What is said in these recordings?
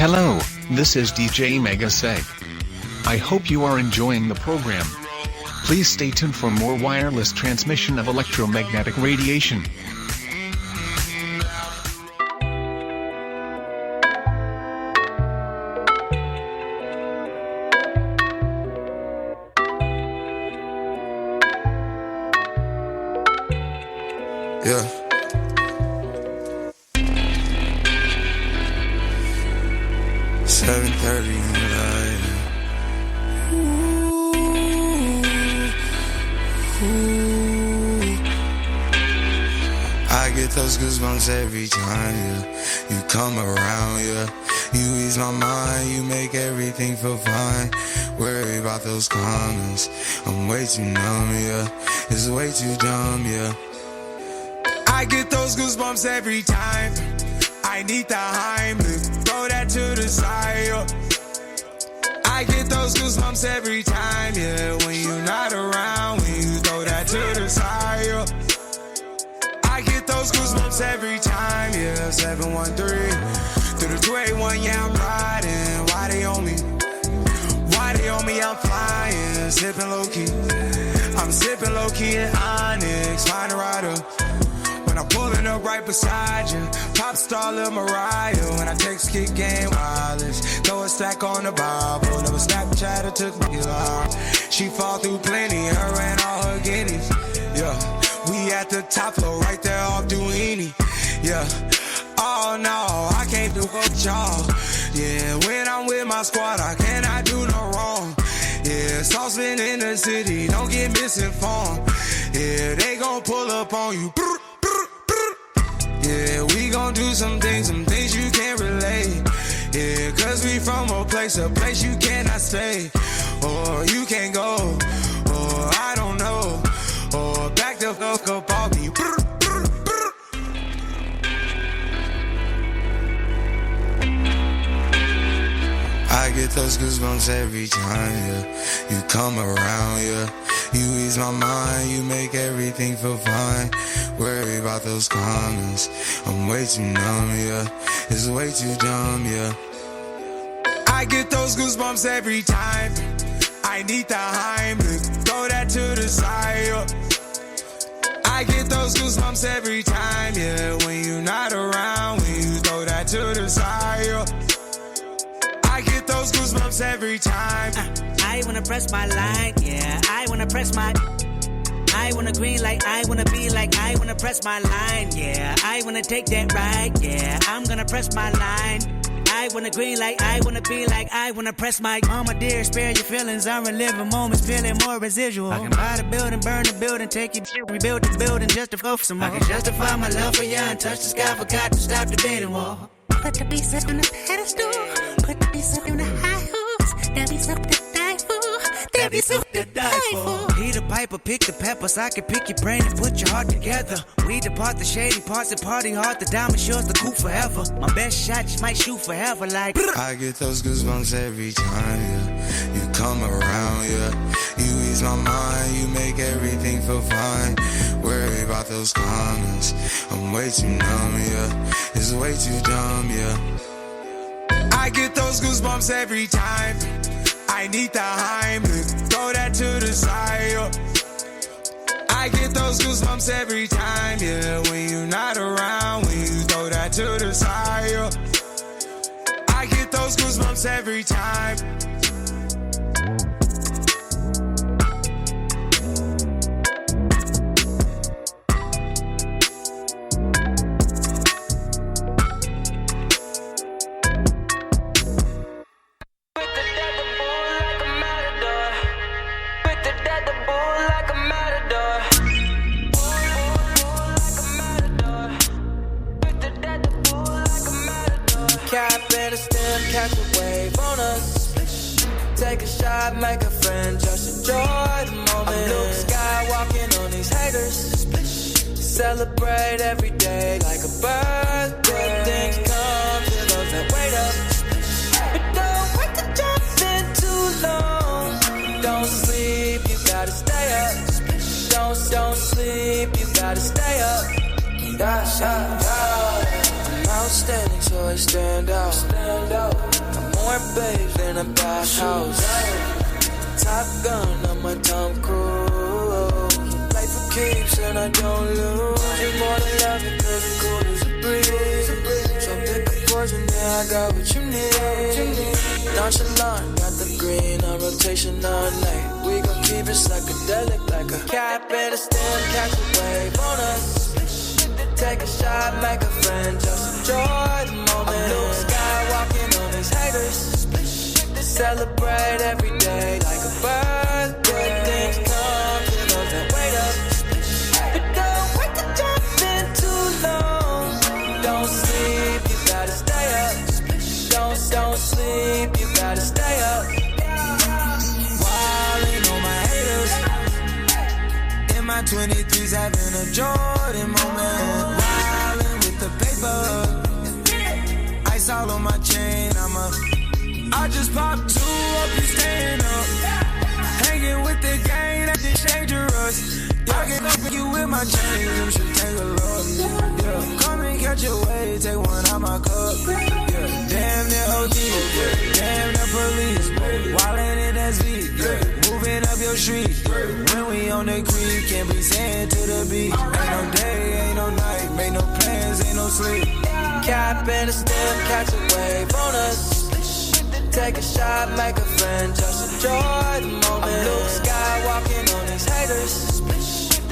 Hello, this is DJ Megaseg. I hope you are enjoying the program. Please stay tuned for more wireless transmission of electromagnetic radiation. Yeah. $7:30 in the night. I get those goosebumps every time, yeah. You come around, yeah. You ease my mind, you make everything feel fine. Worry about those comments, I'm way too numb, yeah. It's way too dumb, yeah. I get those goosebumps every time. I need the Heimlich, throw that to the side, yeah. I get those goosebumps every time, yeah. When you're not around, when you throw that to the side, yeah. I get those goosebumps every time, yeah. 713 through the 281, yeah, I'm riding. Why they on me? Why they on me? I'm flying, sipping low key. I'm sipping low key in Onyx, find a rider. When I'm pulling up right beside you, pop star Lil Mariah. When I text Keegan wireless, throw a stack on the Bible. Never Snapchat or took me live. She fall through plenty, her and all her guineas. Yeah, we at the top floor, right there off Duini. Yeah, oh no, I can't do what y'all. Yeah, when I'm with my squad, I cannot do no wrong. Yeah, saucepan in the city, don't get misinformed. Yeah, they gon' pull up on you. Yeah, we gon' do some things you can't relate. Yeah, cause we from a place you cannot stay. Or you can't go, or I don't know. Or back the fuck up off me. I get those goosebumps every time, yeah. You come around, yeah. You ease my mind, you make everything feel fine. Worry about those comments, I'm way too numb, yeah. It's way too dumb, yeah. I get those goosebumps every time. I need the Heimlich, throw that to the side, yeah. I get those goosebumps every time, yeah. When you're not around, when you throw that to the side, yeah. I get those goosebumps every time. I wanna press my line, yeah. I wanna press my. I wanna green like I wanna be like I wanna press my line, yeah. I wanna take that ride, yeah. I'm gonna press my line. I wanna green like I wanna be like I wanna press my. Mama dear, spare your feelings. I'm reliving moments, feeling more residual. I can buy the building, burn the building, take it, rebuild the building just to go for some more. I can justify my love for you and touch the sky, forgot to stop the beating wall. Put the pieces on the pedestal. Put the pieces on the high horse. That be something to die for. That be something to die for. Peter Piper, pick the peppers. I can pick your brain and put your heart together. We depart the shady parts and party hard. The diamond shows the coup forever. My best shot just might shoot forever like. I get those goosebumps every time, yeah. You come around, yeah. You ease my mind, you make everything feel fine. Worry about those comments, I'm way too numb, yeah. It's way too dumb, yeah. I get those goosebumps every time. I need the Heimlich, throw that to the side, yeah. I get those goosebumps every time, yeah. When you're not around, when you throw that to the side, yeah. I get those goosebumps every time. Catch a wave on us. Take a shot, make a friend, just enjoy the moment. I'm Luke Skywalking on these haters. Celebrate every day like a birthday. Good things come to those that wait up. But don't wait to jump in too long. Don't sleep, you gotta stay up. Don't sleep, you gotta stay up. I'm out outstanding, so I stand out. I'm more babes than a bathhouse. Top Gun on my Tom Cruise. Play for keeps and I don't lose. You more than love it 'cause I'm cool as a breeze. So pick a poison, yeah, I got what you need. Nonchalant, got the green on rotation all night. We gon' keep it psychedelic like a cap and a stem, catch a wave on us. Take a shot, make a friend, just enjoy the moment. Blue sky walking on these haters. Celebrate every day like a birthday. Things come to those that wait up. But don't wait to jump in too long. Don't sleep, you gotta stay up. Don't sleep, you gotta stay up. Wildin' on my haters. In my 23s, having a Jordan moment. Wildin' with the paper. Ice all on my chain, I just popped 2 up, you staying up. Hanging with the gang, that is dangerous. Y'all get up you with my chain, you should take a look. Yeah, come and catch a wave, take one out my cup. Yeah, damn the OG, yeah, damn the police. Wildin' in SV, yeah, moving up your street. When we on the creek, can't be saying to the beat. Ain't no day, ain't no night, make no plans, ain't no sleep. Cap and a stem, catch a wave on us. Take a shot, make a friend, just enjoy the moment. Blue sky walking on these haters.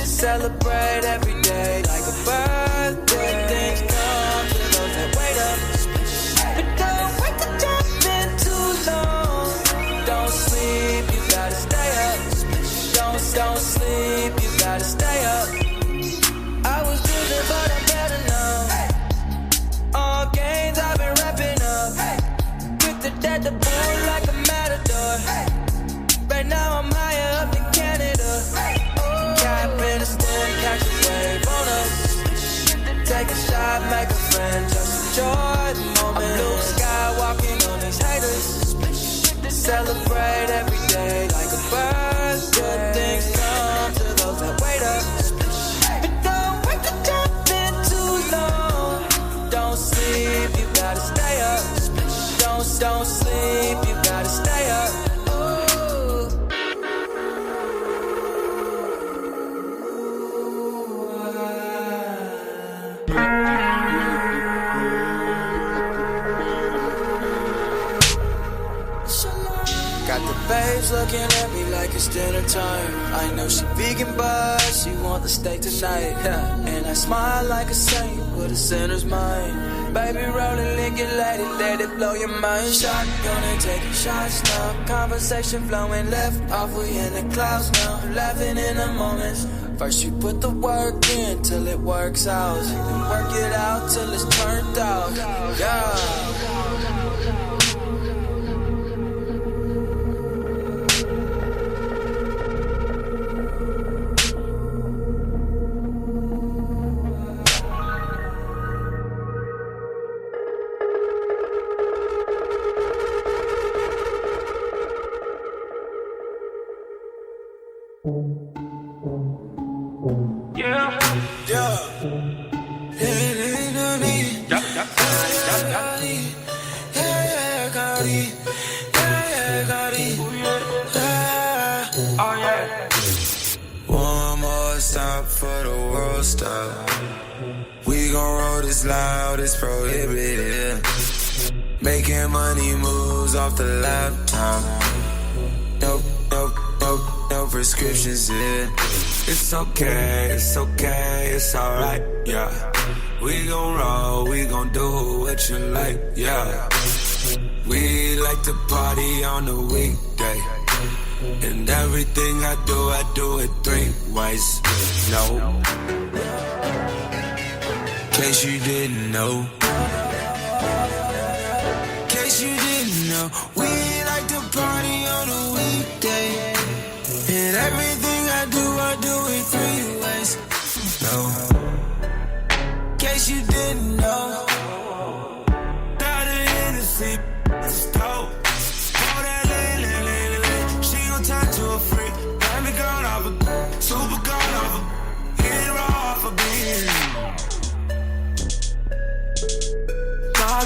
Celebrate every day like a birthday. Things come to those that wait up. But don't wait to jump in too long. Don't sleep, you gotta stay up. Don't sleep, you gotta stay up. I was losing, but I'm better now. All games I've been wrapping up. At the bull like a matador. Right now I'm higher up in Canada. Cap in a stem, catch a wave on us. Take a shot, make a friend, just enjoy the moment. Blue sky walking on these haters. Celebrate every day like a birthday. Things come to those that wait up. But don't wait to jump in too long. Don't sleep, you gotta stay up. Don't sleep, you gotta stay up. Got the babes looking at me like it's dinner time. I know she vegan, but she want the steak tonight. And I smile like a saint with a sinner's mind. Baby, rollin', lick it, let it blow your mind. Shotgun and taking shots now. Conversation flowing left off, we in the clouds now. Laughing in the moments. First you put the work in till it works out. Then work it out till it's turned out. Yeah. One more stop for the world stop. We gon' roll this loud, it's prohibited. Making money moves off the laptop. No prescriptions here. It's okay, it's alright, yeah. We gon' roll, we gon' do what you like, yeah. We like to party on the weekday. And everything I do it 3 ways. No. Case you didn't know. Case you didn't know. We like to party on a weekday. And everything I do it 3 ways. No. Case you didn't know. Got it in the sleep. It's dope. All that she gon' turn to a freak. Let me go off a super gun off a hit it off a beat.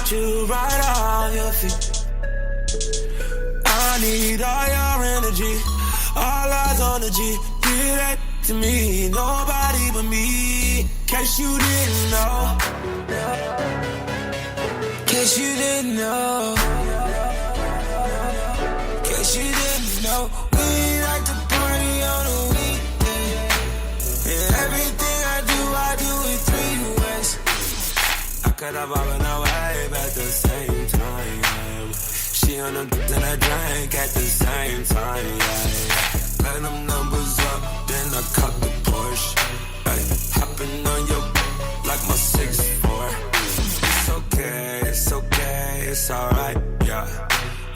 want you right on your feet. I need all your energy, all eyes on the G. Give that to me, nobody but me. Case you didn't know. Case you didn't know. Case you didn't know. We like to party on a weekday. And everything I do it 3 ways. I could have all been away at the same time. She on them and I drank at the same time. Let them numbers up, then I cut the Porsche. Ay, hopping on your like my 6'4". It's okay, it's okay, it's alright, yeah.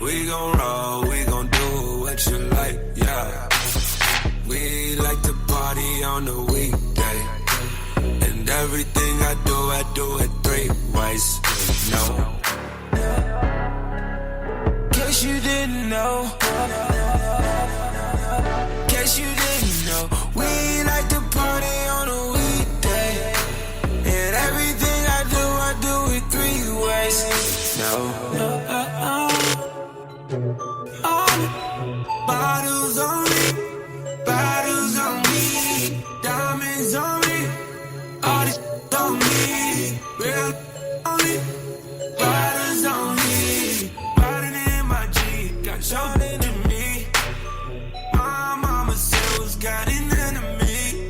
We gon' roll, we gon' do what you like, yeah. We like to party on the weekday. And everything I do it 3 ways. No. Case you didn't know. Case you didn't know. We like to party on a weekday. And everything I do it 3 ways. No. Bottles on me, bottles on me, diamonds on me, all this on me, real on me, bottles on me, riding in my Jeep, got shorter than me. My mama said was got an enemy.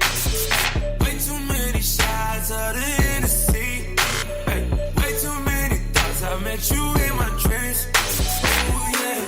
Way too many shots of the Hennessy. Hey, way too many thoughts. I met you in my dreams. Oh yeah.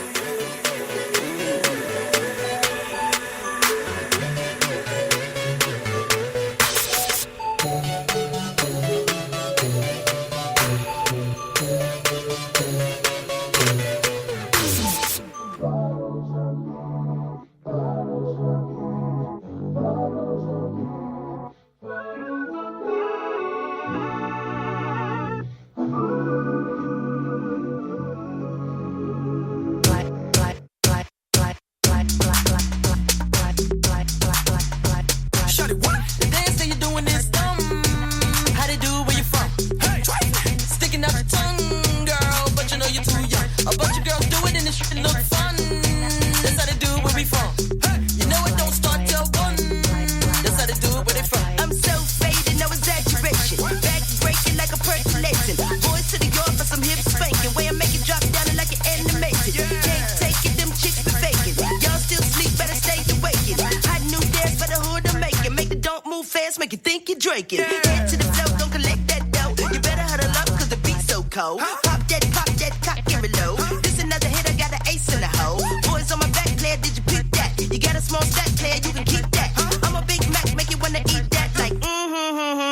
Make you think you're drinking. Head to the flow, don't collect that dough. You better huddle up, cause the beat's so cold. Pop that, cock and reload. This another hit, I got an ace in the hole. Boys on my back, player, did you pick that? You got a small stack, player, you can keep that. I'm a Big Mac, make you wanna eat that. Like,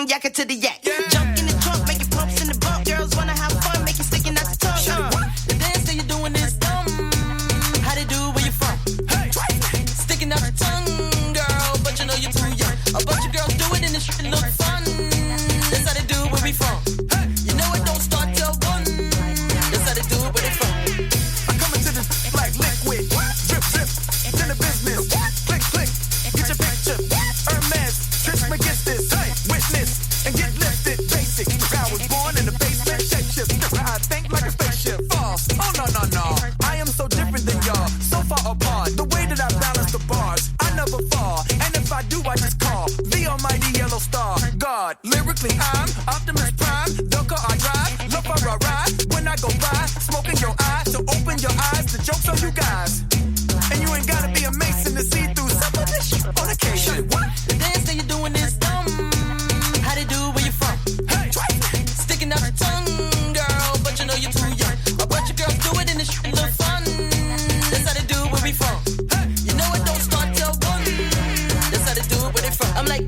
yak it to the yak. Junk in the trunk, make you pumps in the bump. Girls wanna have fun, make you sticking out the tongue. The dance that you're doing is dumb. How they do, where you from? Sticking out the tongue, girl, but you know you're too young. A bunch of girls do it and it should look fun. That's how they do where we from. You know it don't start till 1. That's how they do it where they from. I come into this like liquid. Drip, drip, in the business. Click, click, get your picture. Hermes, Trismegistus. Witness and get lifted. Basic. I was born in the basement. Shape shift. I think like a spaceship. False. Oh no, no, no. I am so different than y'all. So far apart. The way that I balance the bars. I never fall. And if I do, I just call the almighty yellow star. God, lyrically I'm Optimus Prime. The car I drive, look for a ride. When I go by, smoke in your eye. So open your eyes, the joke's on you guys. And you ain't gotta be a Mason to see through some of this shit on occasion. The dance that you're doing is dumb. How they do where you from? Sticking out your tongue, girl, but you know you're too young. A bunch of girls do it and it should look fun. That's how they do where we from. You know it don't start till 1. That's how they do it where they from. I'm like,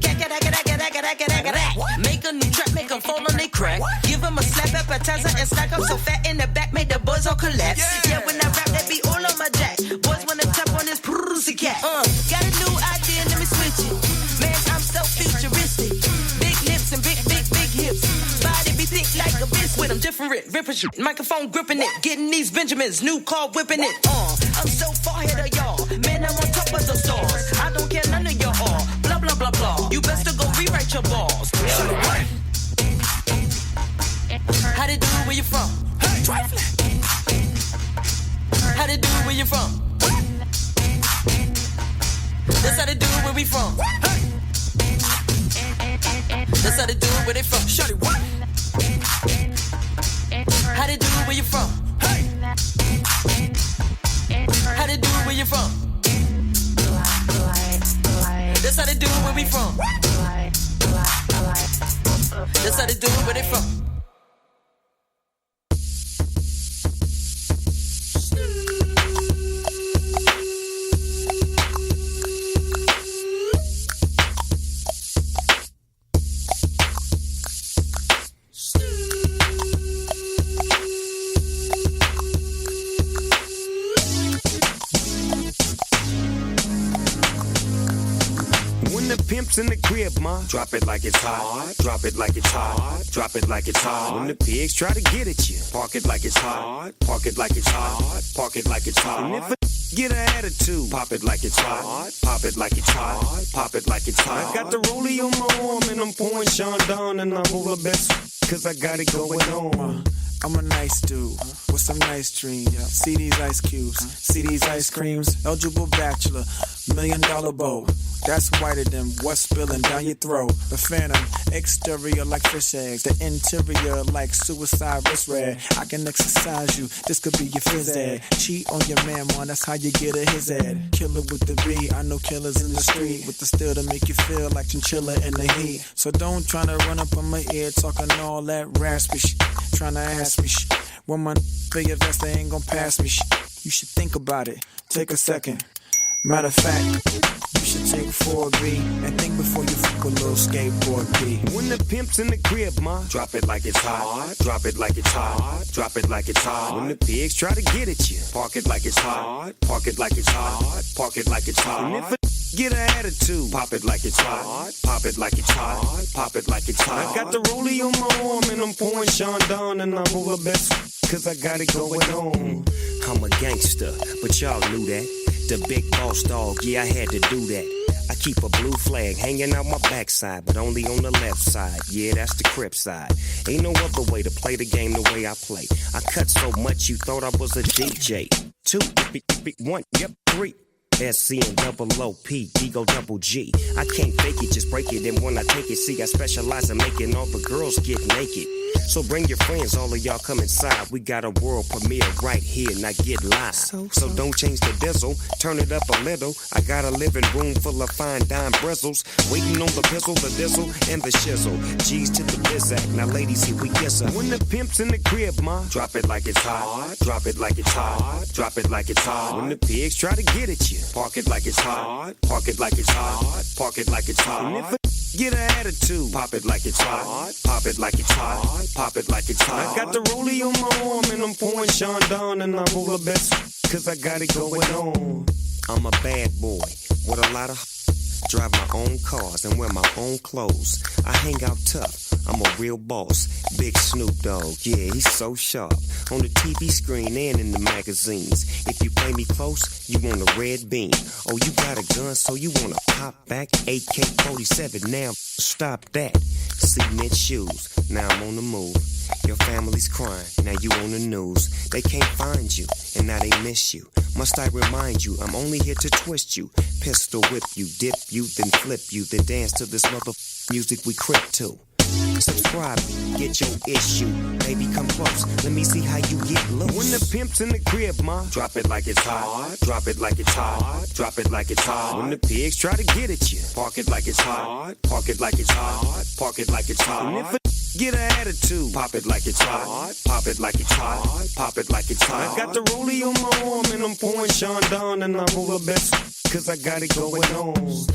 make a new track, make them fall on they crack. Give them a slap appetizer and stack up so fat in the back, make the boys all collapse. Yeah, when I rap, that be all on my jack. Boys wanna tap on this pussycat. Got a new idea, let me switch it. Man, I'm so futuristic. Big lips and big hips. Body be thick like a biscuit. I'm different, ripping shit. Microphone gripping it. Getting these Benjamins, new car whipping it. I'm so far ahead of y'all. Man, I'm on top of the stars. I don't care none of y'all. Blah, blah, blah, blah. You best to go rewrite your balls. How they do it where you from? you from? That's how they do it where we from. That's how they do it where they from. Shorty, what? How they do it where you from? How they do it where you from? That's how they do it where we from. That's how they do it where they from. Pimps in the crib, ma. Drop it like it's hot. Drop it like it's hot. Drop it like it's hot. When the pigs try to get at you, park it like it's hot. Park it like it's hot. Park it like it's hot. And if a get an attitude, pop it like it's hot. Pop it like it's hot. Pop it like it's hot. I got the rollie on my arm and I'm pouring Sean down and I'm all the best cause I got it going on. I'm a nice dude with some nice dreams. See these ice cubes, see these ice creams. Eligible bachelor, $1 million bow. That's whiter than what's spilling down your throat. The phantom, exterior like fish eggs. The interior like suicide wrist red. I can exercise you, this could be your phys ed. Cheat on your man, man, that's how you get a his ed. Killer with the B, I know killers in the street. With the steel to make you feel like chinchilla in the heat. So don't tryna run up on my ear talking all that raspy shit. Tryna ask me shit. When my big vest, they ain't gon' pass me shit. You should think about it, take a second. Matter of fact, you should take 4B and think before you fuck a little skateboard B. When the pimp's in the crib, ma, drop it like it's hot. Drop it like it's hot. Drop it like it's hot. When the pigs try to get at you, park it like it's hot. Park it like it's hot. Park it like it's hot. And if a get an attitude, pop it like it's hot. Pop it like it's hot. Pop it like it's hot. I got the rollie on my arm and I'm pouring Sean down and I'm all the best cause I got it going on. I'm a gangster, but y'all knew that. The big boss dog, yeah, I had to do that. I keep a blue flag hanging out my backside, but only on the left side. Yeah, that's the Crip side. Ain't no other way to play the game the way I play. I cut so much you thought I was a DJ. 2, 1, yep, 3. SC and double OP, Ego double G. I can't fake it, just break it. And when I take it, see, I specialize in making all the girls get naked. So bring your friends, all of y'all come inside. We got a world premiere right here, now get live. So don't change the diesel, turn it up a little. I got a living room full of fine dime bristles. Waiting on the pistol, the diesel, and the shizzle. G's to the bizac, now ladies, here we kiss her. When the pimp's in the crib, ma, drop it like it's hot. Drop it like it's hot. Drop it like it's hot. When the pigs try to get at you, park it like it's hot. Park it like it's hot. Park it like it's hot. And if a get an attitude, pop it like it's hot. Pop it like it's hot. Pop it like it's hot. I got the rollie on my arm and I'm pouring Sean down and I'm all the best cause I got it going on. I'm a bad boy with a lot of drive my own cars and wear my own clothes. I hang out tough. I'm a real boss. Big Snoop Dogg, yeah, he's so sharp. On the TV screen and in the magazines. If you play me close, you want a red beam. Oh, you got a gun, so you want to pop back? AK-47, now stop that. Cement shoes, now I'm on the move. Your family's crying, now you on the news. They can't find you, and now they miss you. Must I remind you, I'm only here to twist you. Pistol whip you, dip you, then flip you. Then dance to this mother music we crip to. Subscribe, get your issue. Baby, come close, let me see how you get loose. When the pimp's in the crib, ma, drop it like it's hot. Drop it like it's hot. Drop it like it's hot. When the pigs try to get at you, park it like it's hot. Park it like it's hot. Park it like it's hot. And if a get an attitude, pop it like it's hot. Pop it like it's hot. Pop it like it's hot. I got the rollie on my arm and I'm pouring Sean down and I'm all the best cause I got it going on.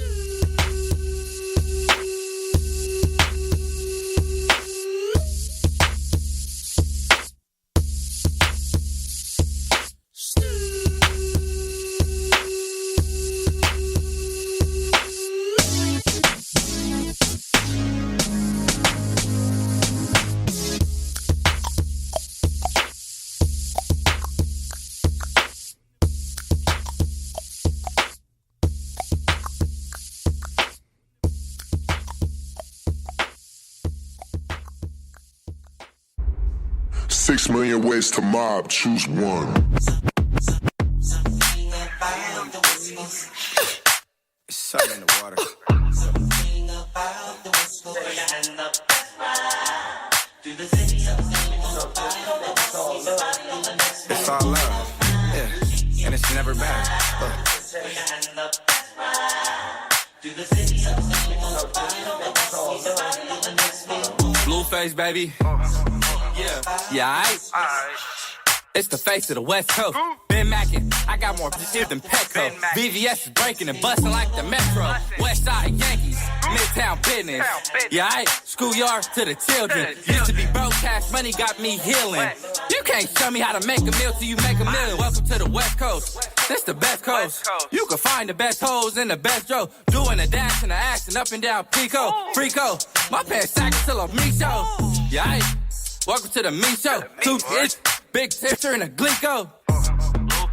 $6 million ways to mob, choose one. It's all love, yeah, and it's never bad. Blueface, baby. Yeah, aight. It's the face of the West Coast. Been mackin', I got more shit than Petco. VVS is breaking and bustin' like the Metro. West Side Yankees, Midtown business. Yeah, aight. Schoolyard to the children. Used to be broke, cash money got me healing. You can't show me how to make a meal till you make a million. Welcome to the West Coast. This the best coast. You can find the best hoes in the best row. Doing the dash and the action up and down Pico. Frico. My pants sack till I'm me show. Yeah, aight. Welcome to the me show. 2 inch. Big sister and a Glico.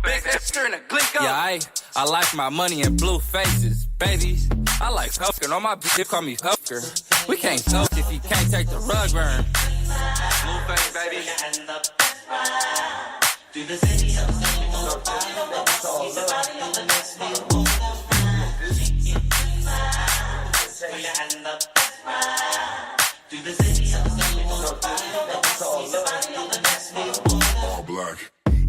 Big sister and a Glico. Yeah, I like my money in blue faces, baby. I like Husker. On my bitch, call me Husker. We can't talk if you can't take the rug burn. Blue face, baby. Do the city Black.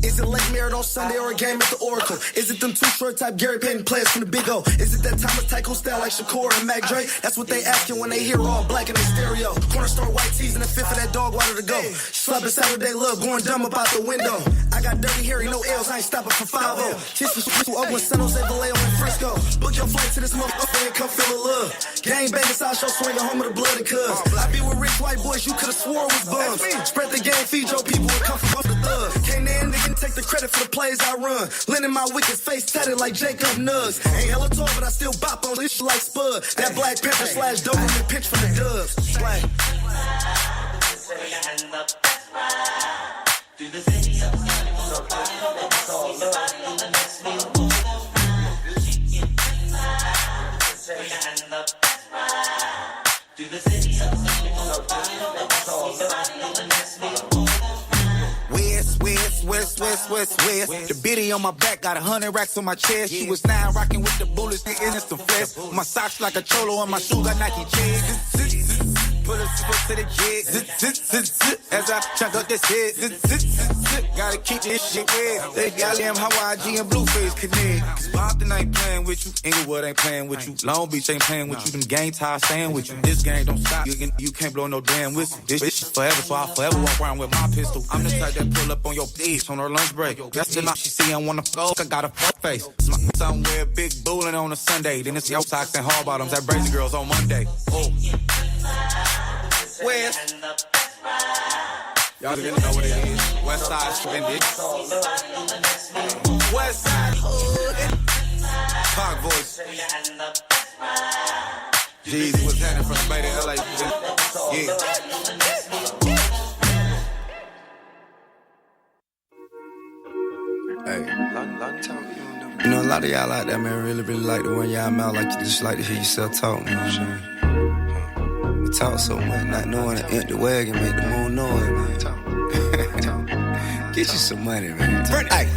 Is it Lake Merritt on Sunday or a game at the Oracle? Is it them two short type Gary Payton players from the Big O? Is it that Thomas Tycho style like Shakur and Mac Dre? That's what they asking when they hear all black in their stereo. Corner store white tees and a fifth of that dog water to go. Slapping Saturday love, going dumb about the window. I got dirty hair, no L's, I ain't stopping for 5-0. Kissing through Oakland, San Jose, Vallejo, and Frisco. Book your flight to this motherfucker and come feel the love. Gang banging, side show swinging home of the blood and cuz. I be with rich white boys, you could've swore was bums. Spread the game, feed your people, and come from the thug. Can't then nigga take the credit for the plays I run. Lending my wicked face tatted like Jacob Nugs. Ain't hella tall, but I still bop on this shit like Spud. That Black Panther / Doberman pitch for the Dubs. Swag. West. The biddy on my back, got 100 racks on my chest. She was 9 rocking with the bullets, the innocent flesh. My socks like a cholo on my shoes, got Nike J's. Put a foot to the jig. As I chunk up this head. Gotta keep this shit red. They got them Hawaii G and Blueface connect. Cause Compton ain't playing with you. Inglewood ain't playing with you. Long Beach ain't playing with you. Them gang ties staying with you. This gang don't stop. You can't blow no damn whistle. This shit forever, so I forever walk around with my pistol. I'm the type that pull up on your bitch on her lunch break. That's the night she see I wanna fuck. I got a fuck face. Somewhere big bullin' on a Sunday. Then it's your socks and hard bottoms at Brazy Girls on Monday. Oh. West. Y'all didn't know what it is. West Side Splendid. West Side Hood. Park voice. Jeezy was heading from the Bay to LA. Yeah. Hey. You know, a lot of y'all out there, man, really like to run y'all mouth like you just like to hear yourself talk, you know what I'm saying? Talk so much, not knowing an empty wagon make the moon noise, man. Get you some money, man. Hey.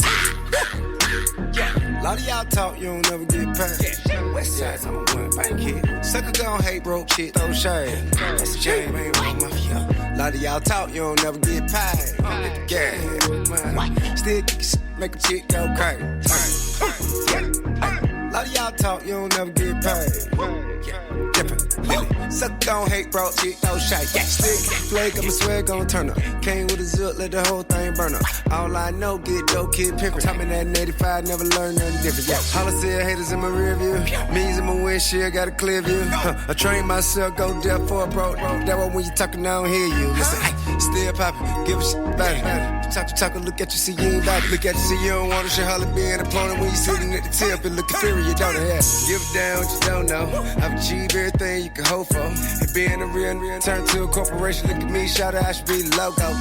A lot of y'all talk, you don't never get paid. West side, I'm a one bank kid. Sucker gon' hate broke shit, throw shade. That's a shame, ain't wrong, mafia. A lot of y'all talk, you don't never get paid. Get the gas. Still make a chick go crazy. A lot of y'all talk, you don't never get paid. Suck gon' hate, bro, shit, no shite. Stick, flag, got my swag gon' turn up. Came with a zip, let the whole thing burn up. All I know, get dope, kid pimpin'. Taught me that in 85, never learned nothing different. Yeah, holla said haters in my rear view. Me's in my windshield, got a clear view. I train myself, go deaf for a bro. That way when you talkin', I don't hear you. Listen, ay, still poppin', give a shit about it. Talk, look at you, see you ain't about it. Look at you, see you don't want to shit, holla be an opponent when you sitting at the tip and looking inferior, don't it? Give down what you don't know. I've achieved everything you can hope for. And being a real turn to a corporation. Look at me, shout out, I should be the logo.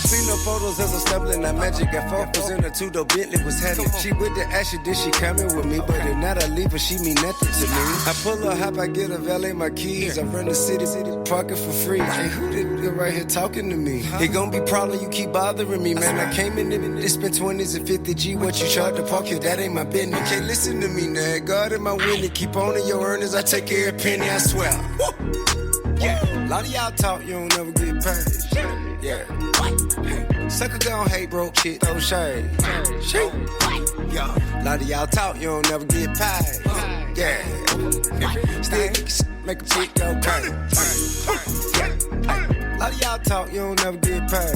Seen no photos as I'm stumbling, that magic got focus in a two-door Bentley was heavy. She with the action, then she coming with me. But if not, I leave her, she mean nothing to me. I pull up, hop, I get a valet, my keys. I run the city, parking for free. Hey, who this right here talking to me? It gon' be problem, you keep bothering me, man. I came in and they spent 20s and 50 G. What you charge to park here, that ain't my business. You can't listen to me, God in my winning. Keep on in your earnings, I take care of penny, I swear. Yeah. lot of y'all talk, you don't never get paid. Yeah. Sucker gon' hate broke shit, throw shade. Shit. Yeah. Lot of y'all talk, you don't never get paid. Yeah. Still make a chick go crazy. Lot of y'all talk, you don't never get paid.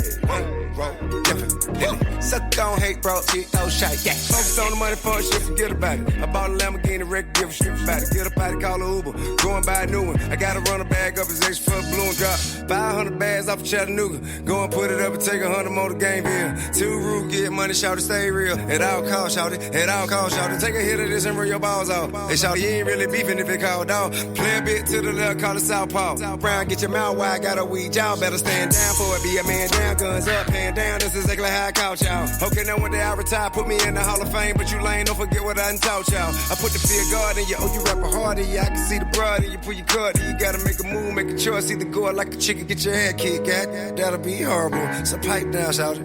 Sucker gon' hate broke shit, throw shade. Yeah. Focus on the money for shit, forget about it. I bought a Lamborghini record, give a shit about it. Get up out it, call a Uber, go and buy a new one. I gotta run a bag up, it's extra for a blue and drop. 500 bags off of Chattanooga. Go and put it up and take 100 more to Gameville. 2 rude, get money, shout it, stay real. At all costs, shout it, at all costs, shout it. Take a hit of this and run your balls off. They shout it, you ain't really beefing if it called dog. Play a bit to the left, call it Southpaw. Brown, get your mouth wide, got a weed, y'all better stand down for it. Be a man down, guns up, hand down, this is exactly how I caught y'all. Okay, now one day I retire, put me in the Hall of Fame, but you lame, don't forget what I done taught y'all. I put the fear guard in you, oh, you rapper harder, yeah, I can see the broad in you, pull your card, you gotta make a move, make a choice, either go out like a chicken, get your head kicked, God, that'll be horrible, so pipe down, shout it.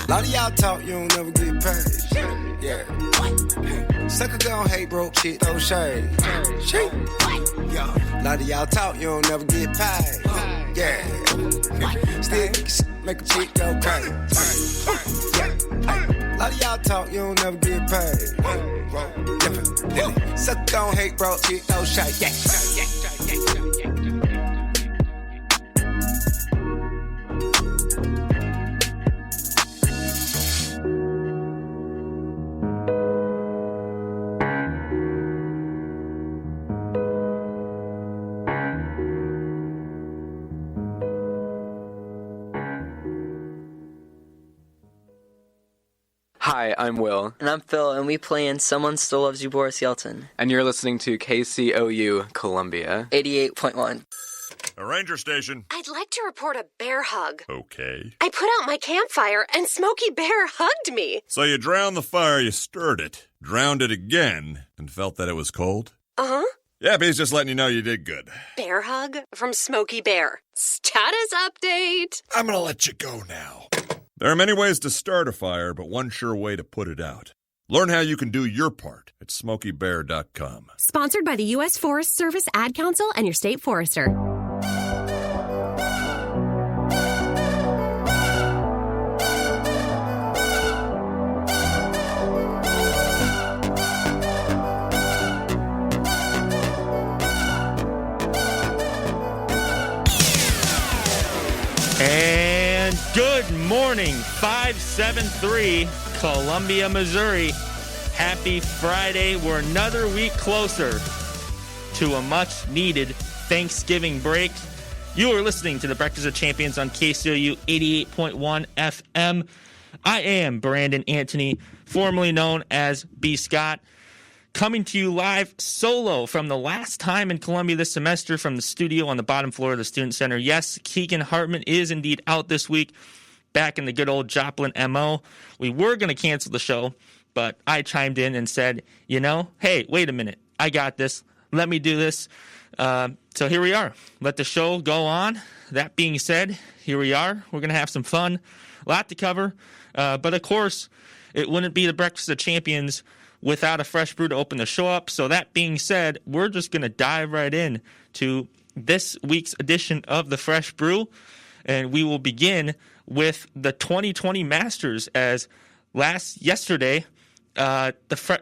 Lot of y'all talk, you don't never get paid. Yeah. Sucker gon' hate broke shit, throw shade. Shit. Yeah. Lot of y'all talk, you don't never get paid. Yeah. Still make a chick go crazy. Lot of y'all talk, you don't never get paid. Sucker gon' hate broke shit, throw shade. Yeah. Hi, I'm Will. And I'm Phil, and we play in Someone Still Loves You, Boris Yeltsin. And you're listening to KCOU Columbia. 88.1. A ranger station. I'd like to report a bear hug. Okay. I put out my campfire, and Smokey Bear hugged me. So you drowned the fire, you stirred it, drowned it again, and felt that it was cold? Uh-huh. Yep, he's just letting you know you did good. Bear hug from Smokey Bear. Status update. I'm gonna let you go now. There are many ways to start a fire, but one sure way to put it out. Learn how you can do your part at SmokeyBear.com. Sponsored by the U.S. Forest Service, Ad Council, and your state forester. And good morning, 573, Columbia, Missouri. Happy Friday. We're another week closer to a much-needed Thanksgiving break. You are listening to the Breakfast of Champions on KCOU 88.1 FM. I am Brandon Anthony, formerly known as B. Scott, coming to you live solo from the last time in Columbia this semester from the studio on the bottom floor of the Student Center. Yes, Keegan Hartman is indeed out this week, back in the good old Joplin MO. We were going to cancel the show, but I chimed in and said, hey, wait a minute. I got this. Let me do this. So here we are. Let the show go on. That being said, here we are. We're going to have some fun. A lot to cover. But of course, it wouldn't be the Breakfast of Champions without a fresh brew to open the show up. So that being said, we're just going to dive right in to this week's edition of the Fresh Brew. And we will begin with the 2020 Masters, as yesterday, down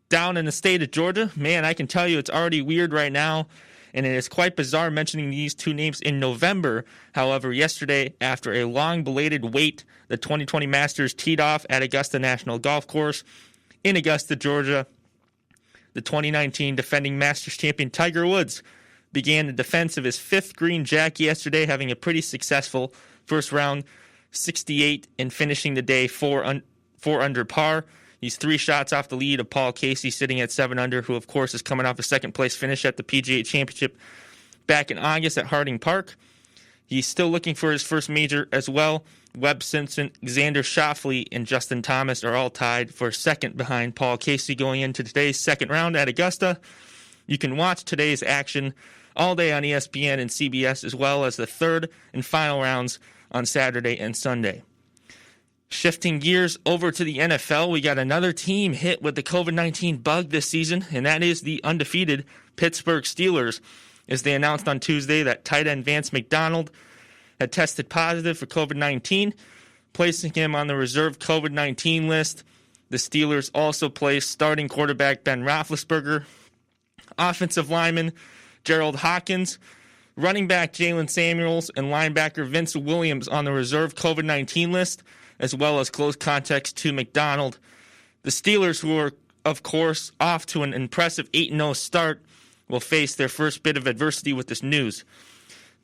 in the state of Georgia. Man, I can tell you it's already weird right now, and it is quite bizarre mentioning these two names in November. However, yesterday, after a long belated wait, the 2020 Masters teed off at Augusta National Golf Course in Augusta, Georgia. The 2019 defending Masters champion Tiger Woods began the defense of his fifth green jack yesterday, having a pretty successful first round 68 and finishing the day 4 under par. He's 3 shots off the lead of Paul Casey, sitting at 7 under, who, of course, is coming off a second-place finish at the PGA Championship back in August at Harding Park. He's still looking for his first major as well. Webb Simpson, Xander Schauffele, and Justin Thomas are all tied for second behind Paul Casey going into today's second round at Augusta. You can watch today's action all day on ESPN and CBS, as well as the third and final rounds on Saturday and Sunday. Shifting gears over to the NFL, we got another team hit with the COVID-19 bug this season, and that is the undefeated Pittsburgh Steelers. as they announced on Tuesday that tight end Vance McDonald had tested positive for COVID-19, placing him on the reserve COVID-19 list. The Steelers also placed starting quarterback Ben Roethlisberger, offensive lineman Gerald Hawkins, running back Jalen Samuels, and linebacker Vince Williams on the reserve COVID-19 list, as well as close contacts to McDonald. The Steelers, who are, of course, off to an impressive 8-0 start, will face their first bit of adversity with this news.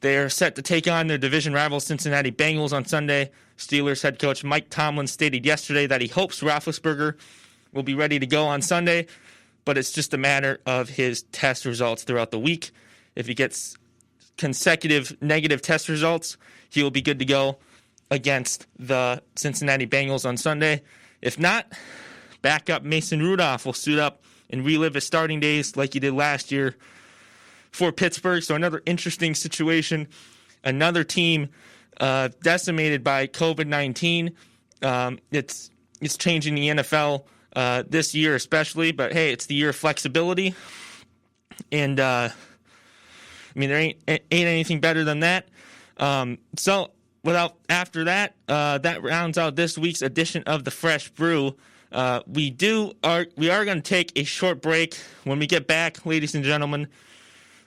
They are set to take on their division rival Cincinnati Bengals on Sunday. Steelers head coach Mike Tomlin stated yesterday that he hopes Roethlisberger will be ready to go on Sunday, but it's just a matter of his test results throughout the week. If he gets consecutive negative test results, he will be good to go against the Cincinnati Bengals on Sunday. If not, backup Mason Rudolph will suit up and relive his starting days like he did last year for Pittsburgh. So another interesting situation. Another team decimated by COVID-19. It's changing the NFL this year especially, but hey, it's the year of flexibility. And there ain't anything better than that. So after that, that rounds out this week's edition of the Fresh Brew. We are going to take a short break. When we get back, ladies and gentlemen,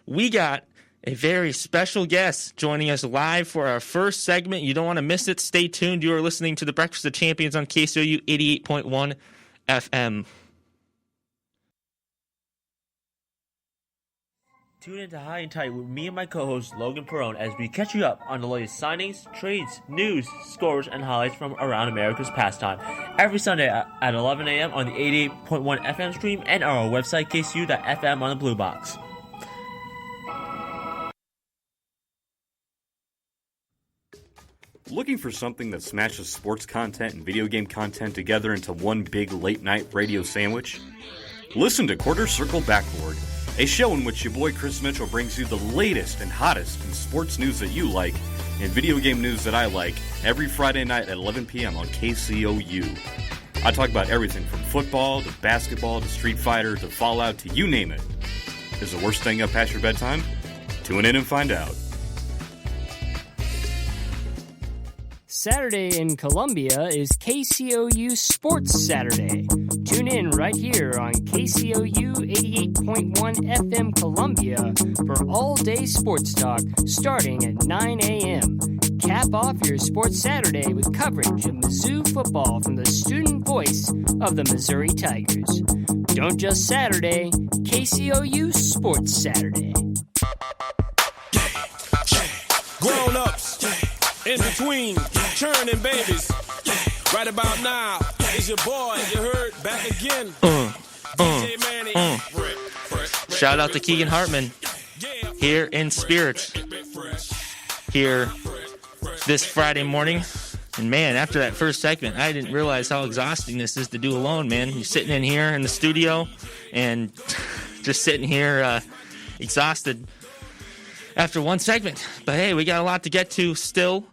we got a very special guest joining us live for our first segment. You don't want to miss it. Stay tuned. You are listening to the Breakfast of Champions on KCOU 88.1 FM. Tune into High and Tight with me and my co-host Logan Perone as we catch you up on the latest signings, trades, news, scores, and highlights from around America's pastime. Every Sunday at 11 a.m. on the 88.1 FM stream and on our website kcu.fm on the Blue Box. Looking for something that smashes sports content and video game content together into one big late-night radio sandwich? Listen to Quarter Circle Backboard, a show in which your boy Chris Mitchell brings you the latest and hottest in sports news that you like and video game news that I like every Friday night at 11 p.m. on KCOU. I talk about everything from football to basketball to Street Fighter to Fallout to you name it. Is the worst thing up past your bedtime? Tune in and find out. Saturday in Columbia is KCOU Sports Saturday. Tune in right here on KCOU 88.1 FM Columbia for all-day sports talk starting at 9 a.m. Cap off your Sports Saturday with coverage of Mizzou football from the student voice of the Missouri Tigers. Don't just Saturday, KCOU Sports Saturday. Grown-ups, in between, churning babies. Right about now, it's your boy, you heard, back again. DJ Manny. Shout out to Keegan Hartman here in spirits here this Friday morning. And man, after that first segment, I didn't realize how exhausting this is to do alone, man. You're sitting in here in the studio and just sitting here exhausted after one segment. But hey, we got a lot to get to still.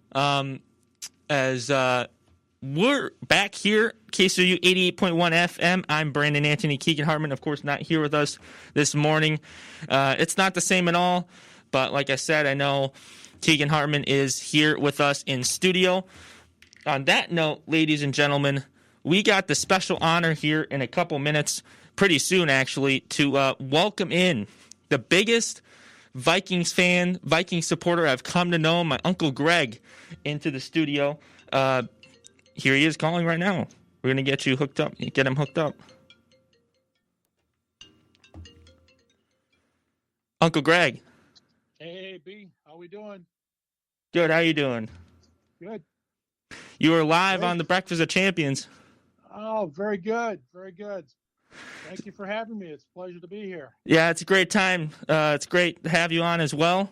As we're back here, KCOU 88.1 FM. I'm Brandon Anthony. Keegan Hartman, of course, not here with us this morning. It's not the same at all, but like I said, I know Keegan Hartman is here with us in studio. On that note, ladies and gentlemen, we got the special honor here in a couple minutes, pretty soon actually, to welcome in the biggest Vikings fan, Vikings supporter I've come to know, my Uncle Greg, into the studio. Here he is calling right now. We're going to get you hooked up, get him hooked up. Uncle Greg. Hey, B, how we doing? Good, how you doing? Good. You are live on the Breakfast of Champions. Oh, very good, very good. Thank you for having me. It's a pleasure to be here. Yeah, it's a great time. It's great to have you on as well.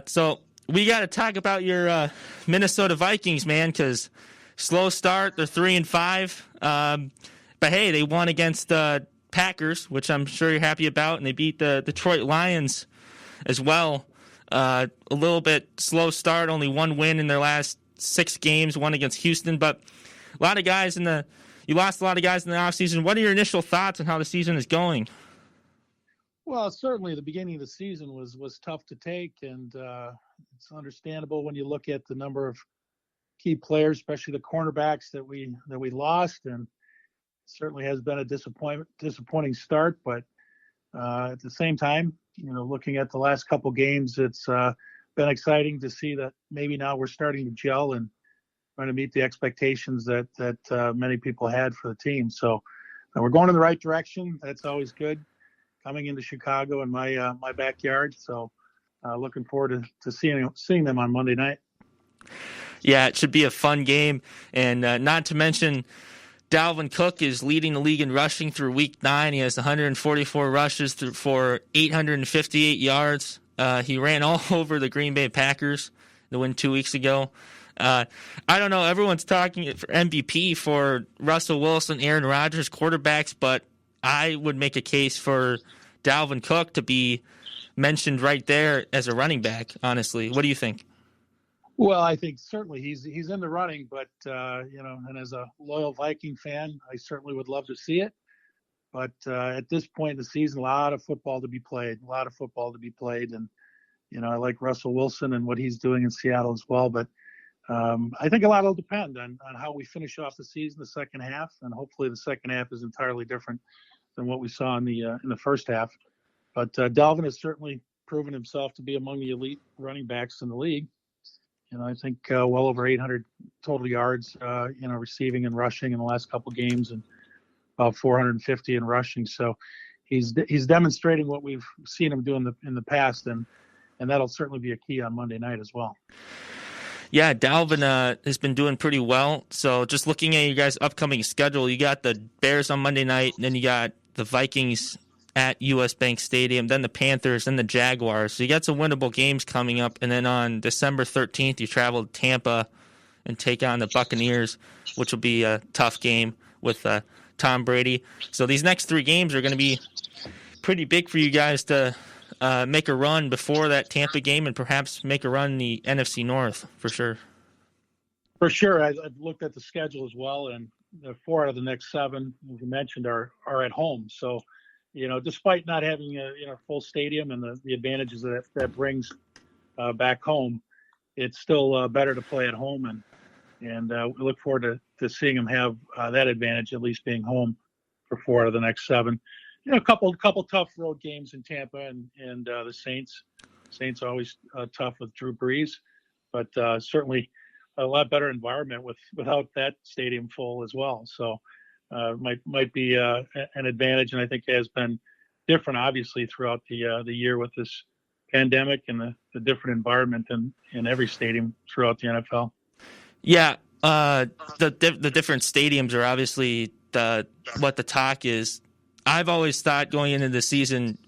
So we got to talk about your Minnesota Vikings, man, because slow start. They're 3-5. But, hey, they won against the Packers, which I'm sure you're happy about, and they beat the Detroit Lions as well. A little bit slow start, only one win in their last 6 games, one against Houston. But a lot of guys you lost a lot of guys in the offseason. What are your initial thoughts on how the season is going? Well, certainly the beginning of the season was tough to take, and it's understandable when you look at the number of key players, especially the cornerbacks that we lost, and certainly has been a disappointing start. But at the same time, looking at the last couple games, it's been exciting to see that maybe now we're starting to gel and trying to meet the expectations that many people had for the team. So we're going in the right direction. That's always good. Coming into Chicago in my backyard. So looking forward to seeing them on Monday night. Yeah, it should be a fun game. And not to mention, Dalvin Cook is leading the league in rushing through Week 9. He has 144 rushes for 858 yards. He ran all over the Green Bay Packers the win 2 weeks ago. I don't know. Everyone's talking for MVP for Russell Wilson, Aaron Rodgers, quarterbacks, but I would make a case for Dalvin Cook to be mentioned right there as a running back, honestly. What do you think? Well, I think certainly he's in the running, but and as a loyal Viking fan, I certainly would love to see it. But at this point in the season, a lot of football to be played, and I like Russell Wilson and what he's doing in Seattle as well. But I think a lot will depend on how we finish off the season, the second half, and hopefully the second half is entirely different than what we saw in the first half. But Dalvin has certainly proven himself to be among the elite running backs in the league. I think well over 800 total yards, receiving and rushing in the last couple games, and about 450 in rushing. So he's demonstrating what we've seen him do in the past, and that'll certainly be a key on Monday night as well. Yeah, Dalvin has been doing pretty well. So just looking at you guys' upcoming schedule, you got the Bears on Monday night, and then you got the Vikings at U.S. Bank Stadium, then the Panthers, then the Jaguars. So you got some winnable games coming up, and then on December 13th, you travel to Tampa and take on the Buccaneers, which will be a tough game with Tom Brady. So these next 3 games are going to be pretty big for you guys to make a run before that Tampa game and perhaps make a run in the NFC North for sure. For sure. I've looked at the schedule as well, and 4 out of the next 7, as you mentioned, are at home. So, despite not having a full stadium and the advantages that brings back home, it's still better to play at home, and we look forward to seeing them have that advantage, at least being home for 4 out of the next 7. A couple tough road games in Tampa and the Saints. Saints always tough with Drew Brees, but certainly a lot better environment without that stadium full as well. So might be an advantage, and I think has been different, obviously, throughout the year with this pandemic and the different environment in every stadium throughout the NFL. Yeah, the different stadiums are obviously what the talk is. I've always thought going into the season,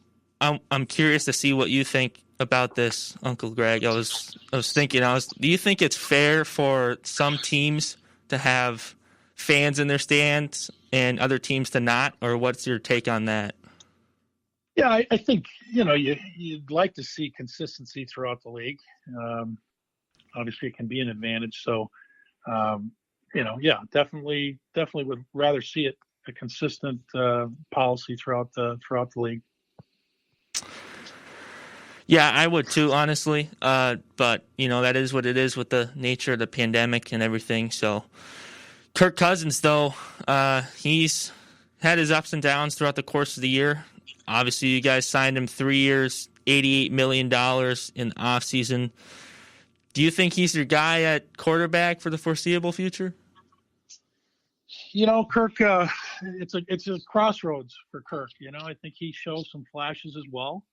I'm curious to see what you think about this, Uncle Greg. I was thinking, do you think it's fair for some teams to have fans in their stands and other teams to not, or what's your take on that? Yeah, I think you'd like to see consistency throughout the league. Obviously, it can be an advantage. So, definitely would rather see it a consistent policy throughout the league. Yeah, I would too, honestly. But that is what it is with the nature of the pandemic and everything. So, Kirk Cousins, though, he's had his ups and downs throughout the course of the year. Obviously, you guys signed him 3 years, $88 million in the offseason. Do you think he's your guy at quarterback for the foreseeable future? Kirk, it's a crossroads for Kirk. I think he shows some flashes as well.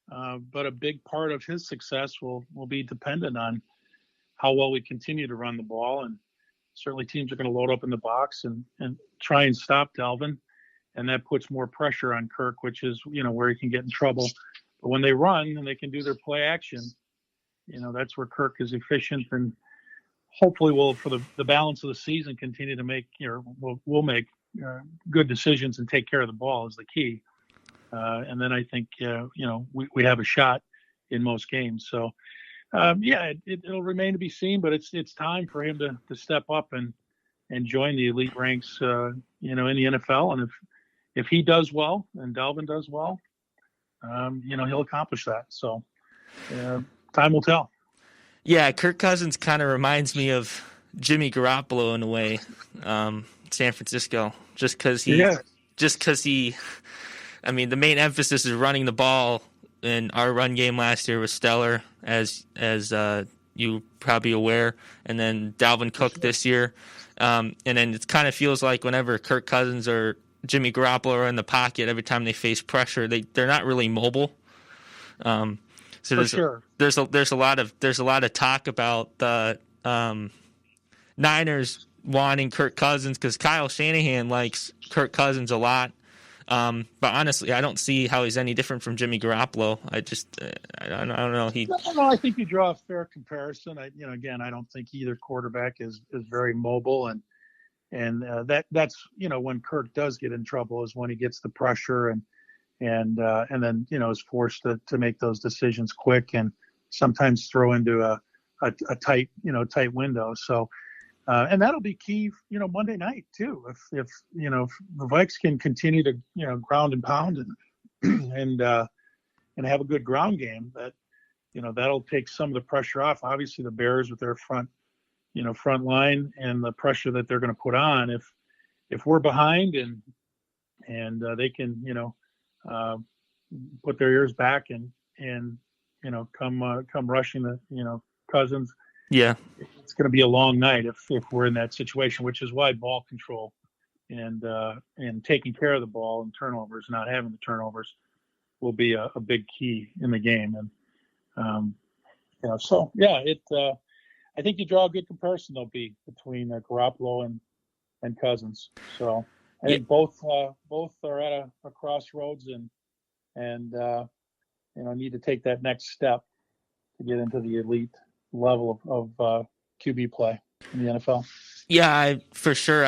But a big part of his success will be dependent on how well we continue to run the ball. And certainly teams are going to load up in the box and try and stop Dalvin. And that puts more pressure on Kirk, which is, where he can get in trouble. But when they run and they can do their play action, that's where Kirk is efficient, and hopefully will, for the balance of the season, continue to make, we'll make good decisions and take care of the ball is the key. And then I think, we have a shot in most games. So, it'll remain to be seen, but it's time for him to step up and join the elite ranks, in the NFL. And if he does well and Dalvin does well, he'll accomplish that. So time will tell. Yeah, Kirk Cousins kind of reminds me of Jimmy Garoppolo in a way, San Francisco, just because he, I mean, the main emphasis is running the ball, and our run game last year was stellar, as you probably aware, and then Dalvin Cook this year, and then it kind of feels like whenever Kirk Cousins or Jimmy Garoppolo are in the pocket, every time they face pressure, they're not really mobile. So there's a lot of talk about the Niners wanting Kirk Cousins because Kyle Shanahan likes Kirk Cousins a lot. But honestly, I don't see how he's any different from Jimmy Garoppolo. I don't know. I think you draw a fair comparison. Again, I don't think either quarterback is very mobile, and that's when Kirk does get in trouble is when he gets the pressure and then is forced to make those decisions quick and sometimes throw into a tight window. So. And that'll be key, Monday night too. If the Vikes can continue to, ground and pound and have a good ground game, that'll take some of the pressure off. Obviously, the Bears with their front line and the pressure that they're going to put on. If we're behind and they can, put their ears back and come rushing the, Cousins. Yeah, it's going to be a long night if we're in that situation, which is why ball control and taking care of the ball and turnovers, not having the turnovers, will be a big key in the game. And I think you draw a good comparison there'll be between Garoppolo and Cousins. So I think both are at a crossroads and need to take that next step to get into the elite level of QB play in the NFL. Yeah, for sure.